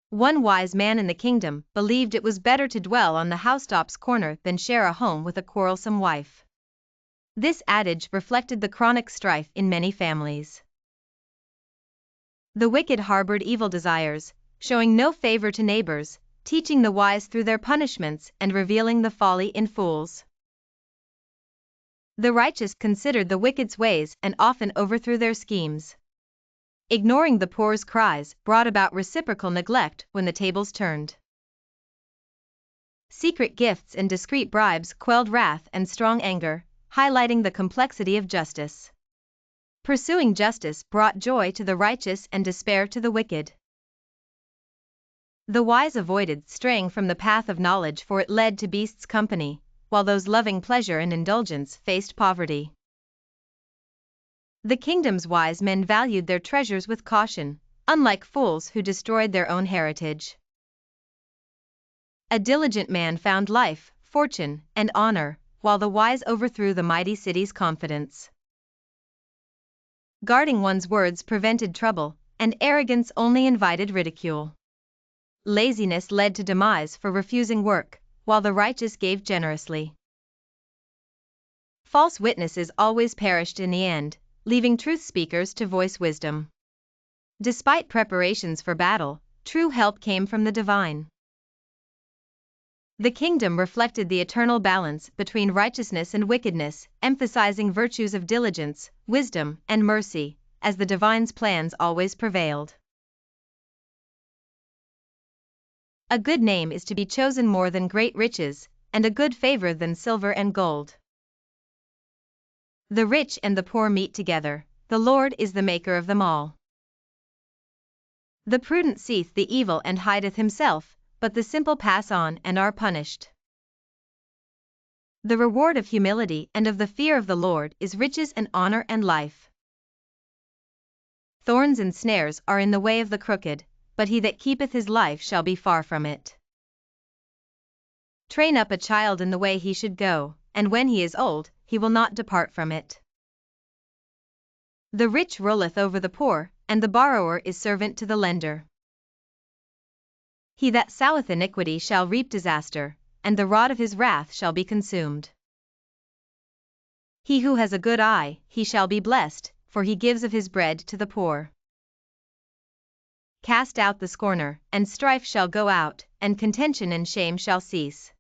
One wise man in the kingdom believed it was better to dwell on the housetop's corner than share a home with a quarrelsome wife. This adage reflected the chronic strife in many families. The wicked harbored evil desires, showing no favor to neighbors, teaching the wise through their punishments and revealing the folly in fools. The righteous considered the wicked's ways and often overthrew their schemes. Ignoring the poor's cries brought about reciprocal neglect when the tables turned. Secret gifts and discreet bribes quelled wrath and strong anger, highlighting the complexity of justice. Pursuing justice brought joy to the righteous and despair to the wicked. The wise avoided straying from the path of knowledge, for it led to beasts' company, while those loving pleasure and indulgence faced poverty. The kingdom's wise men valued their treasures with caution, unlike fools who destroyed their own heritage. A diligent man found life, fortune, and honor, while the wise overthrew the mighty city's confidence. Guarding one's words prevented trouble, and arrogance only invited ridicule. Laziness led to demise for refusing work, while the righteous gave generously. False witnesses always perished in the end, leaving truth speakers to voice wisdom. Despite preparations for battle, true help came from the divine. The kingdom reflected the eternal balance between righteousness and wickedness, emphasizing virtues of diligence, wisdom, and mercy, as the divine's plans always prevailed. A good name is to be chosen more than great riches, and a good favor than silver and gold. The rich and the poor meet together, the Lord is the maker of them all. The prudent seeth the evil and hideth himself, but the simple pass on and are punished. The reward of humility and of the fear of the Lord is riches and honor and life. Thorns and snares are in the way of the crooked, but he that keepeth his life shall be far from it. Train up a child in the way he should go, and when he is old, he will not depart from it. The rich ruleth over the poor, and the borrower is servant to the lender. He that soweth iniquity shall reap disaster, and the rod of his wrath shall be consumed. He who has a good eye, he shall be blessed, for he gives of his bread to the poor. Cast out the scorner, and strife shall go out, and contention and shame shall cease.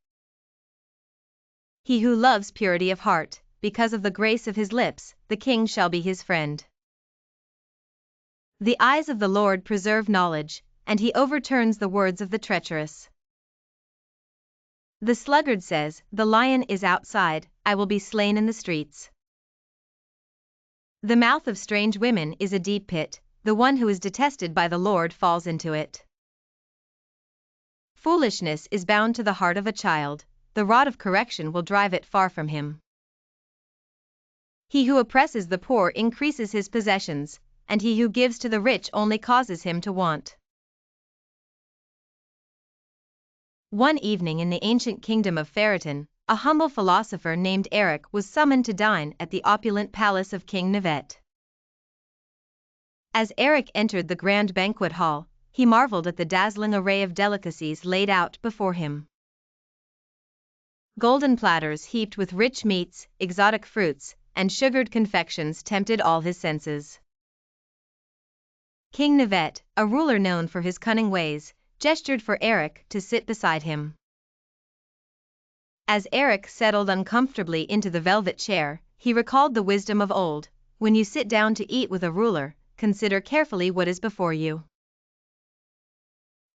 He who loves purity of heart, because of the grace of his lips, the king shall be his friend. The eyes of the Lord preserve knowledge, and he overturns the words of the treacherous. The sluggard says, "The lion is outside, I will be slain in the streets." The mouth of strange women is a deep pit, the one who is detested by the Lord falls into it. Foolishness is bound to the heart of a child, the rod of correction will drive it far from him. He who oppresses the poor increases his possessions, and he who gives to the rich only causes him to want. One evening in the ancient kingdom of Pharaoh, a humble philosopher named Eric was summoned to dine at the opulent palace of King Nevet. As Eric entered the grand banquet hall, he marveled at the dazzling array of delicacies laid out before him. Golden platters heaped with rich meats, exotic fruits, and sugared confections tempted all his senses. King Nevet, a ruler known for his cunning ways, gestured for Eric to sit beside him. As Eric settled uncomfortably into the velvet chair, he recalled the wisdom of old: when you sit down to eat with a ruler, consider carefully what is before you.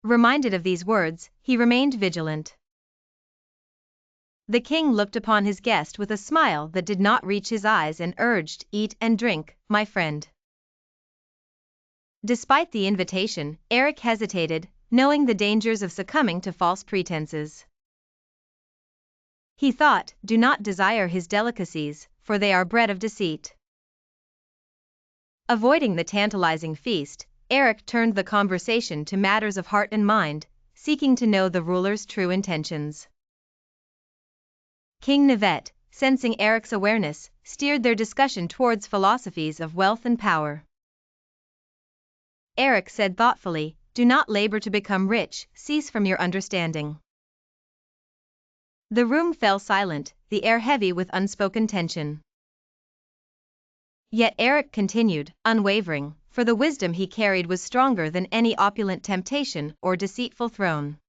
Reminded of these words, he remained vigilant. The king looked upon his guest with a smile that did not reach his eyes and urged, "Eat and drink, my friend." Despite the invitation, Eric hesitated, knowing the dangers of succumbing to false pretenses. He thought, "Do not desire his delicacies, for they are bread of deceit." Avoiding the tantalizing feast, Eric turned the conversation to matters of heart and mind, seeking to know the ruler's true intentions. King Nevet, sensing Eric's awareness, steered their discussion towards philosophies of wealth and power. Eric said thoughtfully, "Do not labor to become rich, cease from your understanding." The room fell silent, the air heavy with unspoken tension. Yet Eric continued, unwavering, for the wisdom he carried was stronger than any opulent temptation or deceitful throne.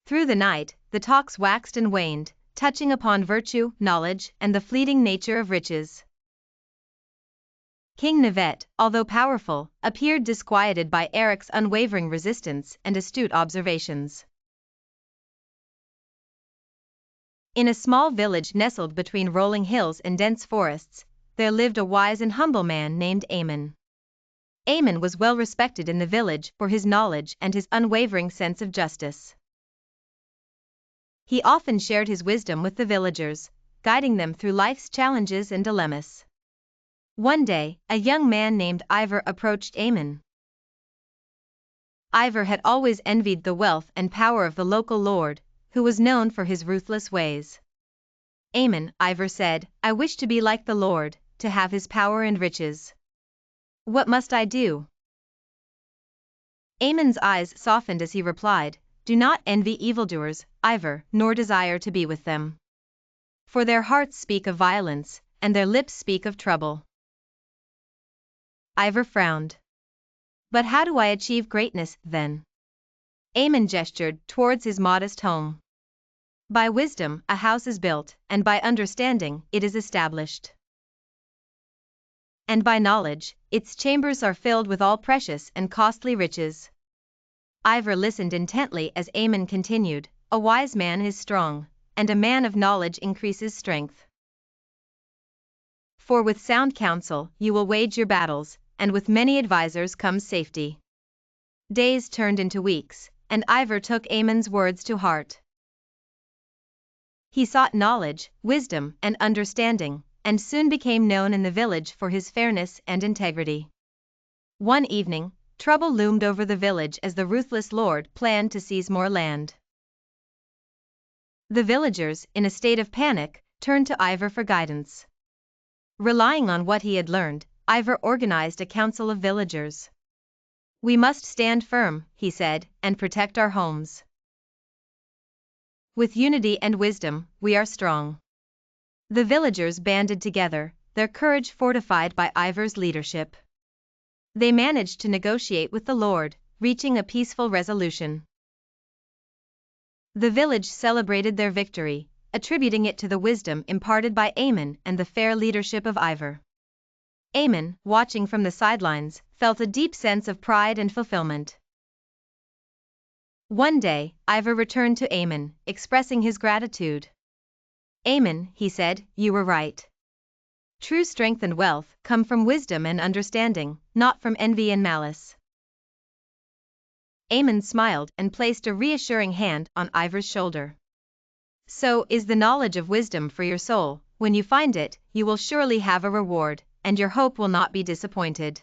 Through the night, the talks waxed and waned, touching upon virtue, knowledge, and the fleeting nature of riches. King Nevet, although powerful, appeared disquieted by Eric's unwavering resistance and astute observations. In a small village nestled between rolling hills and dense forests, there lived a wise and humble man named Ammon. Ammon was well respected in the village for his knowledge and his unwavering sense of justice. He often shared his wisdom with the villagers, guiding them through life's challenges and dilemmas. One day, a young man named Ivor approached Ammon. Ivor had always envied the wealth and power of the local lord, who was known for his ruthless ways. "Ammon," Ivor said, "I wish to be like the lord, to have his power and riches. What must I do?" Ammon's eyes softened as he replied, "Do not envy evildoers, Ivor, nor desire to be with them. For their hearts speak of violence, and their lips speak of trouble." Ivor frowned. "But how do I achieve greatness, then?" Ammon gestured towards his modest home. "By wisdom, a house is built, and by understanding, it is established. And by knowledge, its chambers are filled with all precious and costly riches." Ivor listened intently as Ammon continued, "A wise man is strong, and a man of knowledge increases strength. For with sound counsel you will wage your battles, and with many advisers comes safety." Days turned into weeks, and Ivor took Ammon's words to heart. He sought knowledge, wisdom, and understanding, and soon became known in the village for his fairness and integrity. One evening, trouble loomed over the village as the ruthless lord planned to seize more land. The villagers, in a state of panic, turned to Ivor for guidance. Relying on what he had learned, Ivor organized a council of villagers. "We must stand firm," he said, "and protect our homes. With unity and wisdom, we are strong." The villagers banded together, their courage fortified by Ivor's leadership. They managed to negotiate with the Lord, reaching a peaceful resolution. The village celebrated their victory, attributing it to the wisdom imparted by Ammon and the fair leadership of Ivor. Ammon, watching from the sidelines, felt a deep sense of pride and fulfillment. One day, Ivor returned to Ammon, expressing his gratitude. "Ammon," he said, "you were right. True strength and wealth come from wisdom and understanding, not from envy and malice." Ammon smiled and placed a reassuring hand on Ivor's shoulder. "So is the knowledge of wisdom for your soul. When you find it, you will surely have a reward, and your hope will not be disappointed."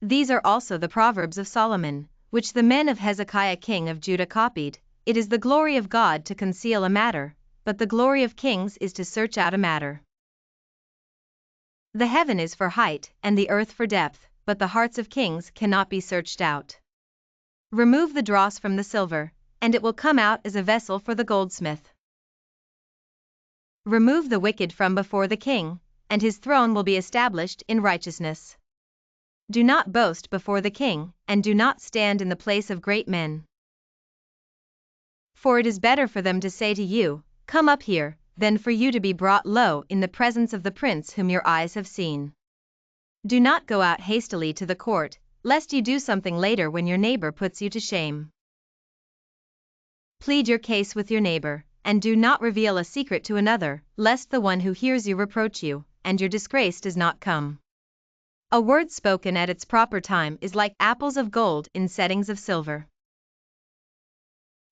These are also the Proverbs of Solomon, which the men of Hezekiah king of Judah copied. "It is the glory of God to conceal a matter, but the glory of kings is to search out a matter. The heaven is for height and the earth for depth, but the hearts of kings cannot be searched out. Remove the dross from the silver, and it will come out as a vessel for the goldsmith. Remove the wicked from before the king, and his throne will be established in righteousness. Do not boast before the king, and do not stand in the place of great men. For it is better for them to say to you, 'Come up here,' than for you to be brought low in the presence of the prince whom your eyes have seen. Do not go out hastily to the court, lest you do something later when your neighbor puts you to shame." Plead your case with your neighbor, and do not reveal a secret to another, lest the one who hears you reproach you, and your disgrace does not come. A word spoken at its proper time is like apples of gold in settings of silver.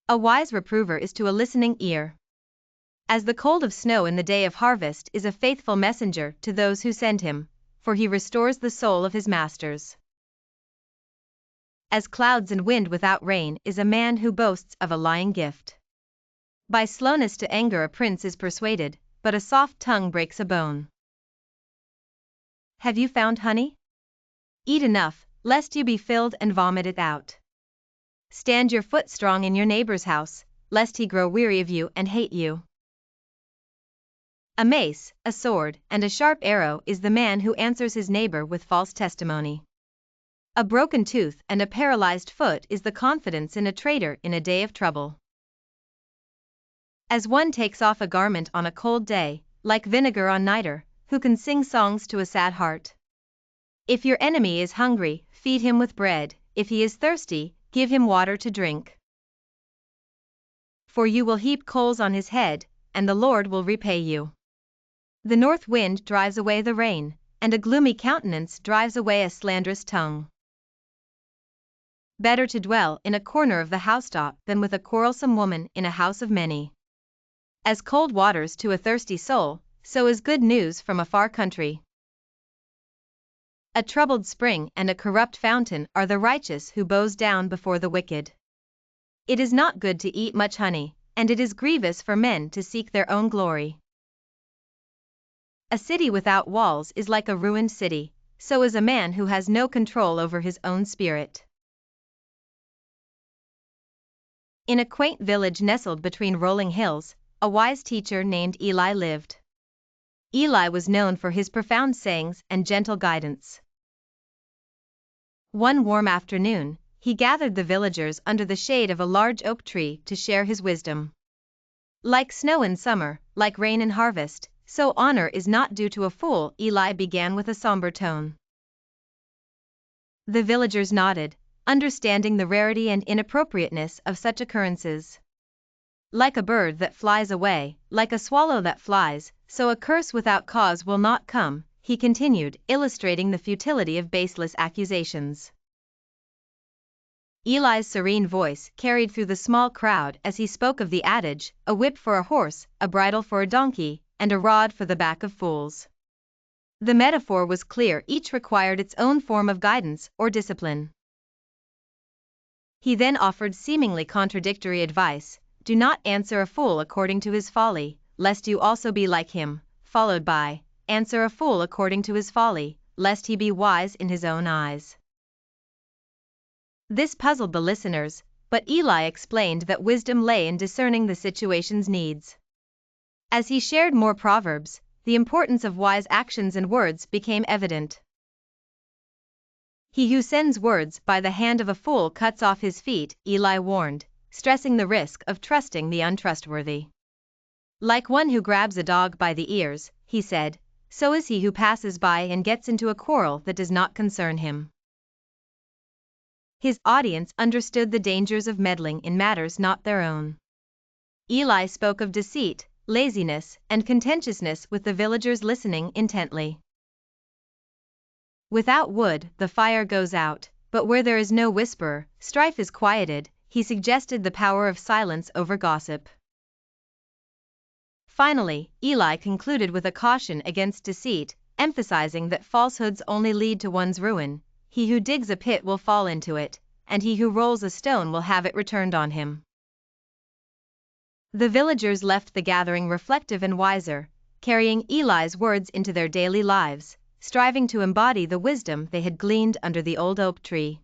A wise reprover is to a listening ear as the cold of snow in the day of harvest is a faithful messenger to those who send him, for he restores the soul of his masters. As clouds and wind without rain is a man who boasts of a lying gift. By slowness to anger a prince is persuaded, but a soft tongue breaks a bone. Have you found honey? Eat enough, lest you be filled and vomit it out. Stand your foot strong in your neighbor's house, lest he grow weary of you and hate you. A mace, a sword, and a sharp arrow is the man who answers his neighbor with false testimony. A broken tooth and a paralyzed foot is the confidence in a traitor in a day of trouble. As one takes off a garment on a cold day, like vinegar on nitre, who can sing songs to a sad heart? If your enemy is hungry, feed him with bread, if he is thirsty, give him water to drink. For you will heap coals on his head, and the Lord will repay you. The north wind drives away the rain, and a gloomy countenance drives away a slanderous tongue. Better to dwell in a corner of the housetop than with a quarrelsome woman in a house of many. As cold waters to a thirsty soul, so is good news from a far country. A troubled spring and a corrupt fountain are the righteous who bows down before the wicked. It is not good to eat much honey, and it is grievous for men to seek their own glory. A city without walls is like a ruined city, so is a man who has no control over his own spirit. In a quaint village nestled between rolling hills, a wise teacher named Eli lived. Eli was known for his profound sayings and gentle guidance. One warm afternoon, he gathered the villagers under the shade of a large oak tree to share his wisdom. Like snow in summer, like rain in harvest, so honor is not due to a fool, Eli began with a somber tone. The villagers nodded, understanding the rarity and inappropriateness of such occurrences. Like a bird that flies away, like a swallow that flies, so a curse without cause will not come, he continued, illustrating the futility of baseless accusations. Eli's serene voice carried through the small crowd as he spoke of the adage, a whip for a horse, a bridle for a donkey, and a rod for the back of fools. The metaphor was clear, each required its own form of guidance or discipline. He then offered seemingly contradictory advice: do not answer a fool according to his folly, lest you also be like him, followed by, answer a fool according to his folly, lest he be wise in his own eyes. This puzzled the listeners, but Eli explained that wisdom lay in discerning the situation's needs. As he shared more proverbs, the importance of wise actions and words became evident. He who sends words by the hand of a fool cuts off his feet, Eli warned, stressing the risk of trusting the untrustworthy. Like one who grabs a dog by the ears, he said, so is he who passes by and gets into a quarrel that does not concern him. His audience understood the dangers of meddling in matters not their own. Eli spoke of deceit, laziness, and contentiousness with the villagers listening intently. Without wood, the fire goes out, but where there is no whisperer, strife is quieted, he suggested the power of silence over gossip. Finally, Eli concluded with a caution against deceit, emphasizing that falsehoods only lead to one's ruin. He who digs a pit will fall into it, and he who rolls a stone will have it returned on him. The villagers left the gathering reflective and wiser, carrying Eli's words into their daily lives, striving to embody the wisdom they had gleaned under the old oak tree.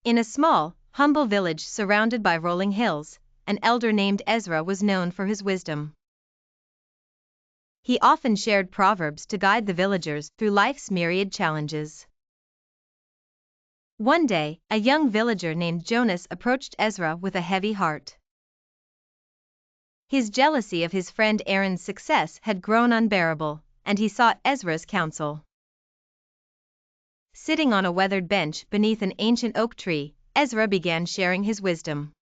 In a small, humble village surrounded by rolling hills, an elder named Ezra was known for his wisdom. He often shared proverbs to guide the villagers through life's myriad challenges. One day, a young villager named Jonas approached Ezra with a heavy heart. His jealousy of his friend Aaron's success had grown unbearable, and he sought Ezra's counsel. Sitting on a weathered bench beneath an ancient oak tree, Ezra began sharing his wisdom.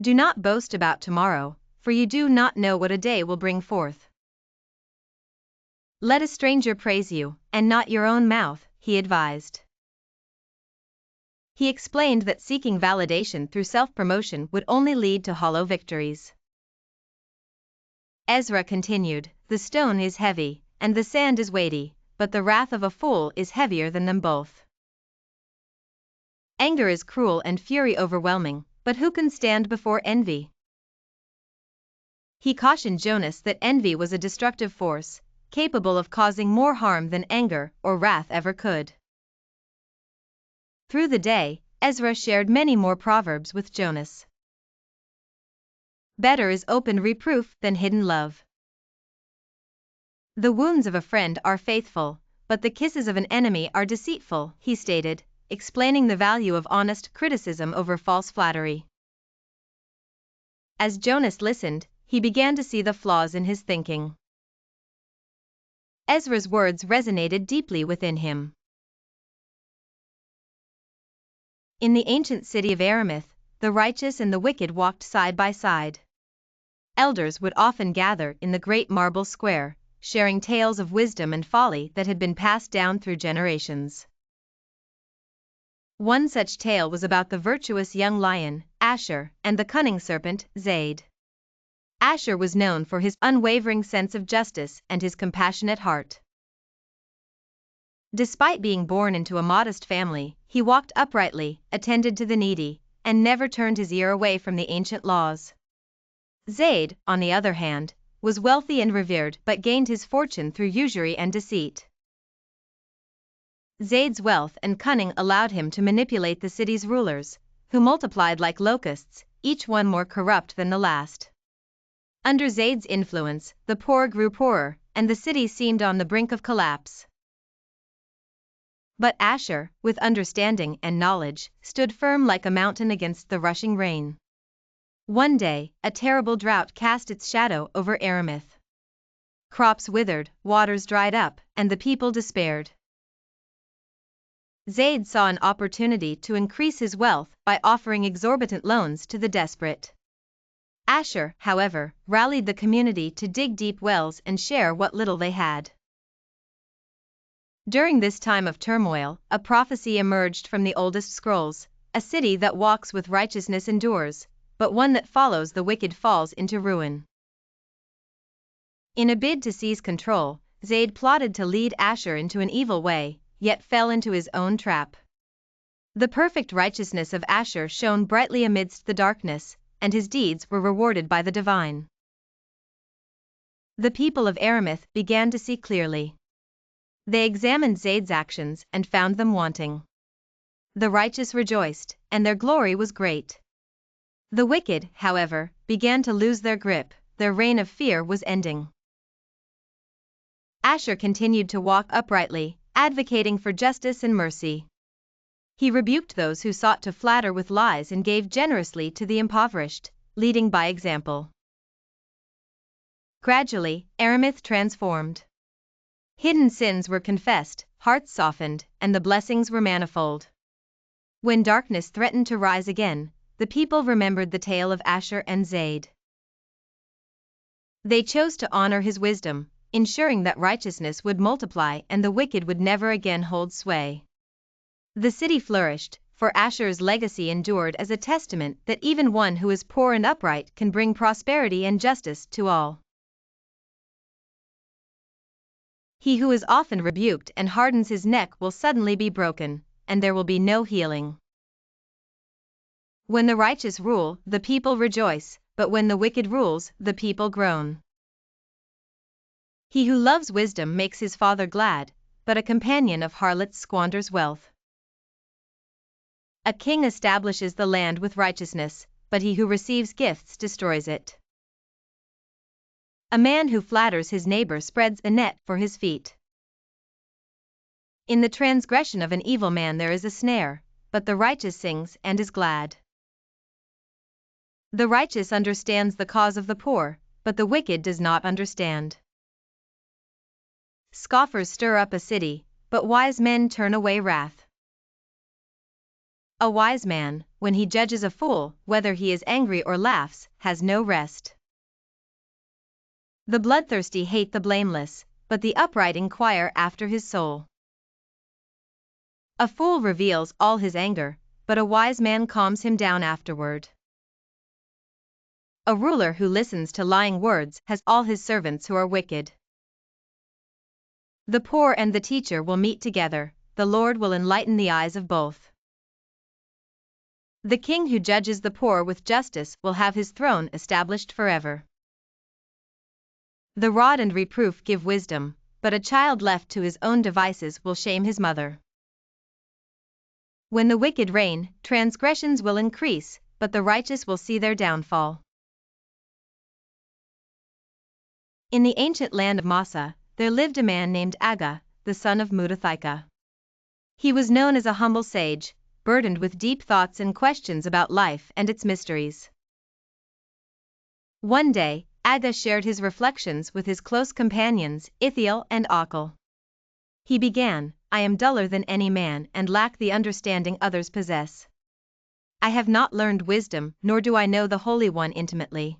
Do not boast about tomorrow, for you do not know what a day will bring forth. Let a stranger praise you, and not your own mouth, he advised. He explained that seeking validation through self-promotion would only lead to hollow victories. Ezra continued, the stone is heavy, and the sand is weighty, but the wrath of a fool is heavier than them both. Anger is cruel and fury overwhelming, but who can stand before envy? He cautioned Jonas that envy was a destructive force, capable of causing more harm than anger or wrath ever could. Through the day, Ezra shared many more proverbs with Jonas. Better is open reproof than hidden love. The wounds of a friend are faithful, but the kisses of an enemy are deceitful, he stated, explaining the value of honest criticism over false flattery. As Jonas listened, he began to see the flaws in his thinking. Ezra's words resonated deeply within him. In the ancient city of Aramuth, the righteous and the wicked walked side by side. Elders would often gather in the great marble square, sharing tales of wisdom and folly that had been passed down through generations. One such tale was about the virtuous young lion, Asher, and the cunning serpent, Zaid. Asher was known for his unwavering sense of justice and his compassionate heart. Despite being born into a modest family, he walked uprightly, attended to the needy, and never turned his ear away from the ancient laws. Zaid, on the other hand, was wealthy and revered but gained his fortune through usury and deceit. Zaid's wealth and cunning allowed him to manipulate the city's rulers, who multiplied like locusts, each one more corrupt than the last. Under Zaid's influence, the poor grew poorer, and the city seemed on the brink of collapse. But Asher, with understanding and knowledge, stood firm like a mountain against the rushing rain. One day, a terrible drought cast its shadow over Aramuth. Crops withered, waters dried up, and the people despaired. Zaid saw an opportunity to increase his wealth by offering exorbitant loans to the desperate. Asher, however, rallied the community to dig deep wells and share what little they had. During this time of turmoil, a prophecy emerged from the oldest scrolls: a city that walks with righteousness endures, but one that follows the wicked falls into ruin. In a bid to seize control, Zaid plotted to lead Asher into an evil way, yet fell into his own trap. The perfect righteousness of Asher shone brightly amidst the darkness, and his deeds were rewarded by the divine. The people of Aramuth began to see clearly. They examined Zaid's actions and found them wanting. The righteous rejoiced, and their glory was great. The wicked, however, began to lose their grip, their reign of fear was ending. Asher continued to walk uprightly, advocating for justice and mercy. He rebuked those who sought to flatter with lies and gave generously to the impoverished, leading by example. Gradually, Aramuth transformed. Hidden sins were confessed, hearts softened, and the blessings were manifold. When darkness threatened to rise again, the people remembered the tale of Asher and Zaid. They chose to honor his wisdom, ensuring that righteousness would multiply and the wicked would never again hold sway. The city flourished, for Asher's legacy endured as a testament that even one who is poor and upright can bring prosperity and justice to all. He who is often rebuked and hardens his neck will suddenly be broken, and there will be no healing. When the righteous rule, the people rejoice, but when the wicked rules, the people groan. He who loves wisdom makes his father glad, but a companion of harlots squanders wealth. A king establishes the land with righteousness, but he who receives gifts destroys it. A man who flatters his neighbor spreads a net for his feet. In the transgression of an evil man there is a snare, but the righteous sings and is glad. The righteous understands the cause of the poor, but the wicked does not understand. Scoffers stir up a city, but wise men turn away wrath. A wise man, when he judges a fool, whether he is angry or laughs, has no rest. The bloodthirsty hate the blameless, but the upright inquire after his soul. A fool reveals all his anger, but a wise man calms him down afterward. A ruler who listens to lying words has all his servants who are wicked. The poor and the teacher will meet together, the Lord will enlighten the eyes of both. The king who judges the poor with justice will have his throne established forever. The rod and reproof give wisdom, but a child left to his own devices will shame his mother. When the wicked reign, transgressions will increase, but the righteous will see their downfall. In the ancient land of Massa, there lived a man named Aga, the son of Mudathika. He was known as a humble sage, burdened with deep thoughts and questions about life and its mysteries. One day, Aga shared his reflections with his close companions, Ithiel and Akal. He began, I am duller than any man and lack the understanding others possess. I have not learned wisdom, nor do I know the Holy One intimately.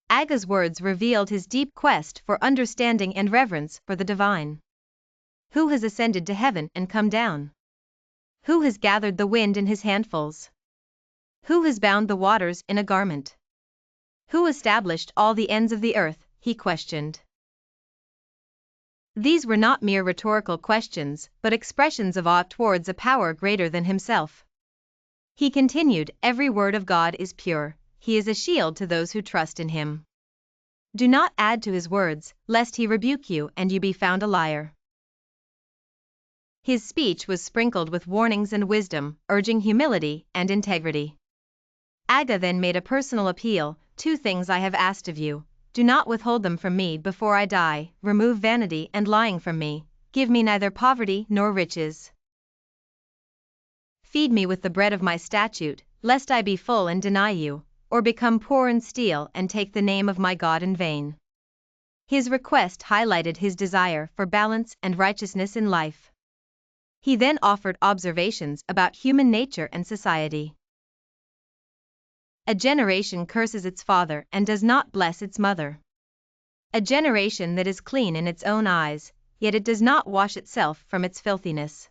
Aga's words revealed his deep quest for understanding and reverence for the divine. Who has ascended to heaven and come down? Who has gathered the wind in his handfuls? Who has bound the waters in a garment? Who established all the ends of the earth? He questioned. These were not mere rhetorical questions, but expressions of awe towards a power greater than himself. He continued, every word of God is pure, he is a shield to those who trust in him. Do not add to his words, lest he rebuke you and you be found a liar. His speech was sprinkled with warnings and wisdom, urging humility and integrity. Aga then made a personal appeal, 2 things I have asked of you, do not withhold them from me before I die, remove vanity and lying from me, give me neither poverty nor riches. Feed me with the bread of my statute, lest I be full and deny you, or become poor and steal and take the name of my God in vain. His request highlighted his desire for balance and righteousness in life. He then offered observations about human nature and society. A generation curses its father and does not bless its mother. A generation that is clean in its own eyes, yet it does not wash itself from its filthiness.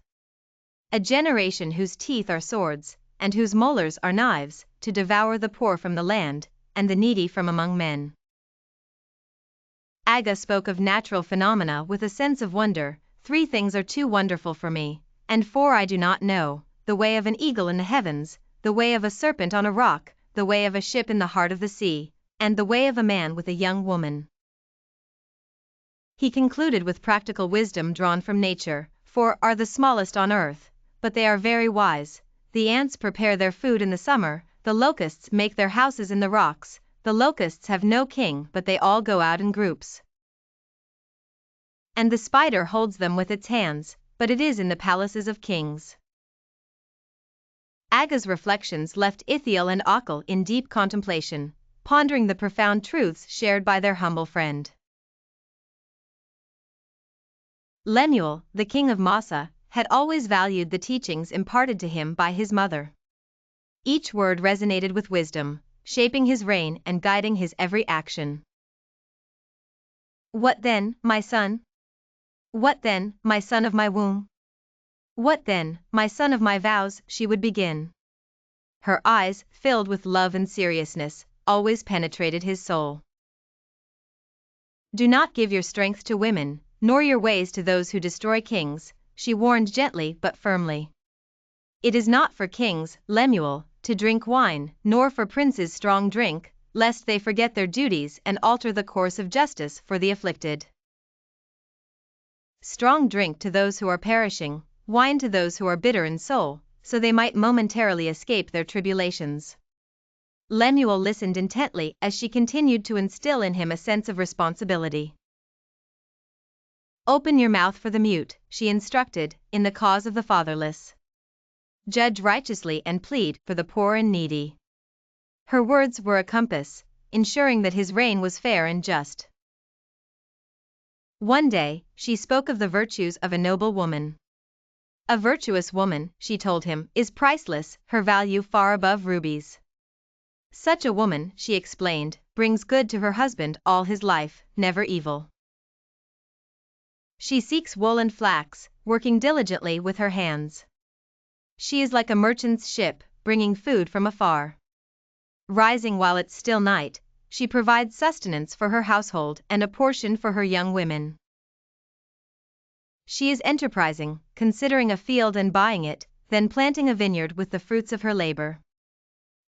A generation whose teeth are swords, and whose molars are knives, to devour the poor from the land, and the needy from among men. Aga spoke of natural phenomena with a sense of wonder, 3 things are too wonderful for me, and 4 I do not know, the way of an eagle in the heavens, the way of a serpent on a rock, the way of a ship in the heart of the sea, and the way of a man with a young woman. He concluded with practical wisdom drawn from nature, 4 are the smallest on earth, but they are very wise, the ants prepare their food in the summer, the locusts make their houses in the rocks, the locusts have no king but they all go out in groups. And the spider holds them with its hands, but it is in the palaces of kings. Aga's reflections left Ithiel and Akal in deep contemplation, pondering the profound truths shared by their humble friend. Lemuel, the king of Massa, had always valued the teachings imparted to him by his mother. Each word resonated with wisdom, shaping his reign and guiding his every action. What then, my son? What then, my son of my womb? What then, my son of my vows? She would begin. Her eyes, filled with love and seriousness, always penetrated his soul. Do not give your strength to women, nor your ways to those who destroy kings, she warned gently but firmly. It is not for kings, Lemuel, to drink wine, nor for princes strong drink, lest they forget their duties and alter the course of justice for the afflicted. Strong drink to those who are perishing, wine to those who are bitter in soul, so they might momentarily escape their tribulations. Lemuel listened intently as she continued to instill in him a sense of responsibility. Open your mouth for the mute, she instructed, in the cause of the fatherless. Judge righteously and plead for the poor and needy. Her words were a compass, ensuring that his reign was fair and just. One day, she spoke of the virtues of a noble woman. A virtuous woman, she told him, is priceless, her value far above rubies. Such a woman, she explained, brings good to her husband all his life, never evil. She seeks wool and flax, working diligently with her hands. She is like a merchant's ship, bringing food from afar. Rising while it's still night, she provides sustenance for her household and a portion for her young women. She is enterprising, considering a field and buying it, then planting a vineyard with the fruits of her labor.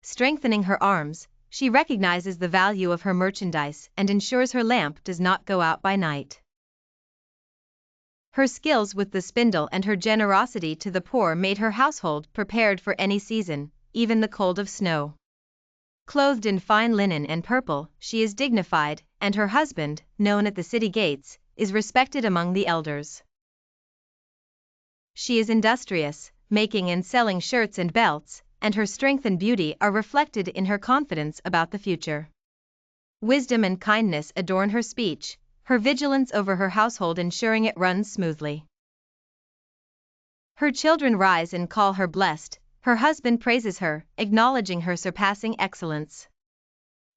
Strengthening her arms, she recognizes the value of her merchandise and ensures her lamp does not go out by night. Her skills with the spindle and her generosity to the poor made her household prepared for any season, even the cold of snow. Clothed in fine linen and purple, she is dignified, and her husband, known at the city gates, is respected among the elders. She is industrious, making and selling shirts and belts, and her strength and beauty are reflected in her confidence about the future. Wisdom and kindness adorn her speech, her vigilance over her household ensuring it runs smoothly. Her children rise and call her blessed, her husband praises her, acknowledging her surpassing excellence.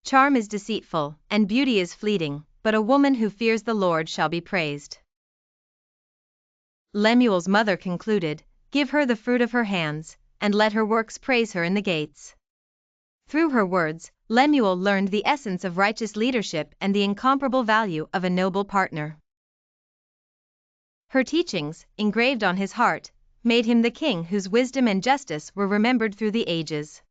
Charm is deceitful, and beauty is fleeting, but a woman who fears the Lord shall be praised. Lemuel's mother concluded, "Give her the fruit of her hands, and let her works praise her in the gates." Through her words, Lemuel learned the essence of righteous leadership and the incomparable value of a noble partner. Her teachings, engraved on his heart, made him the king whose wisdom and justice were remembered through the ages.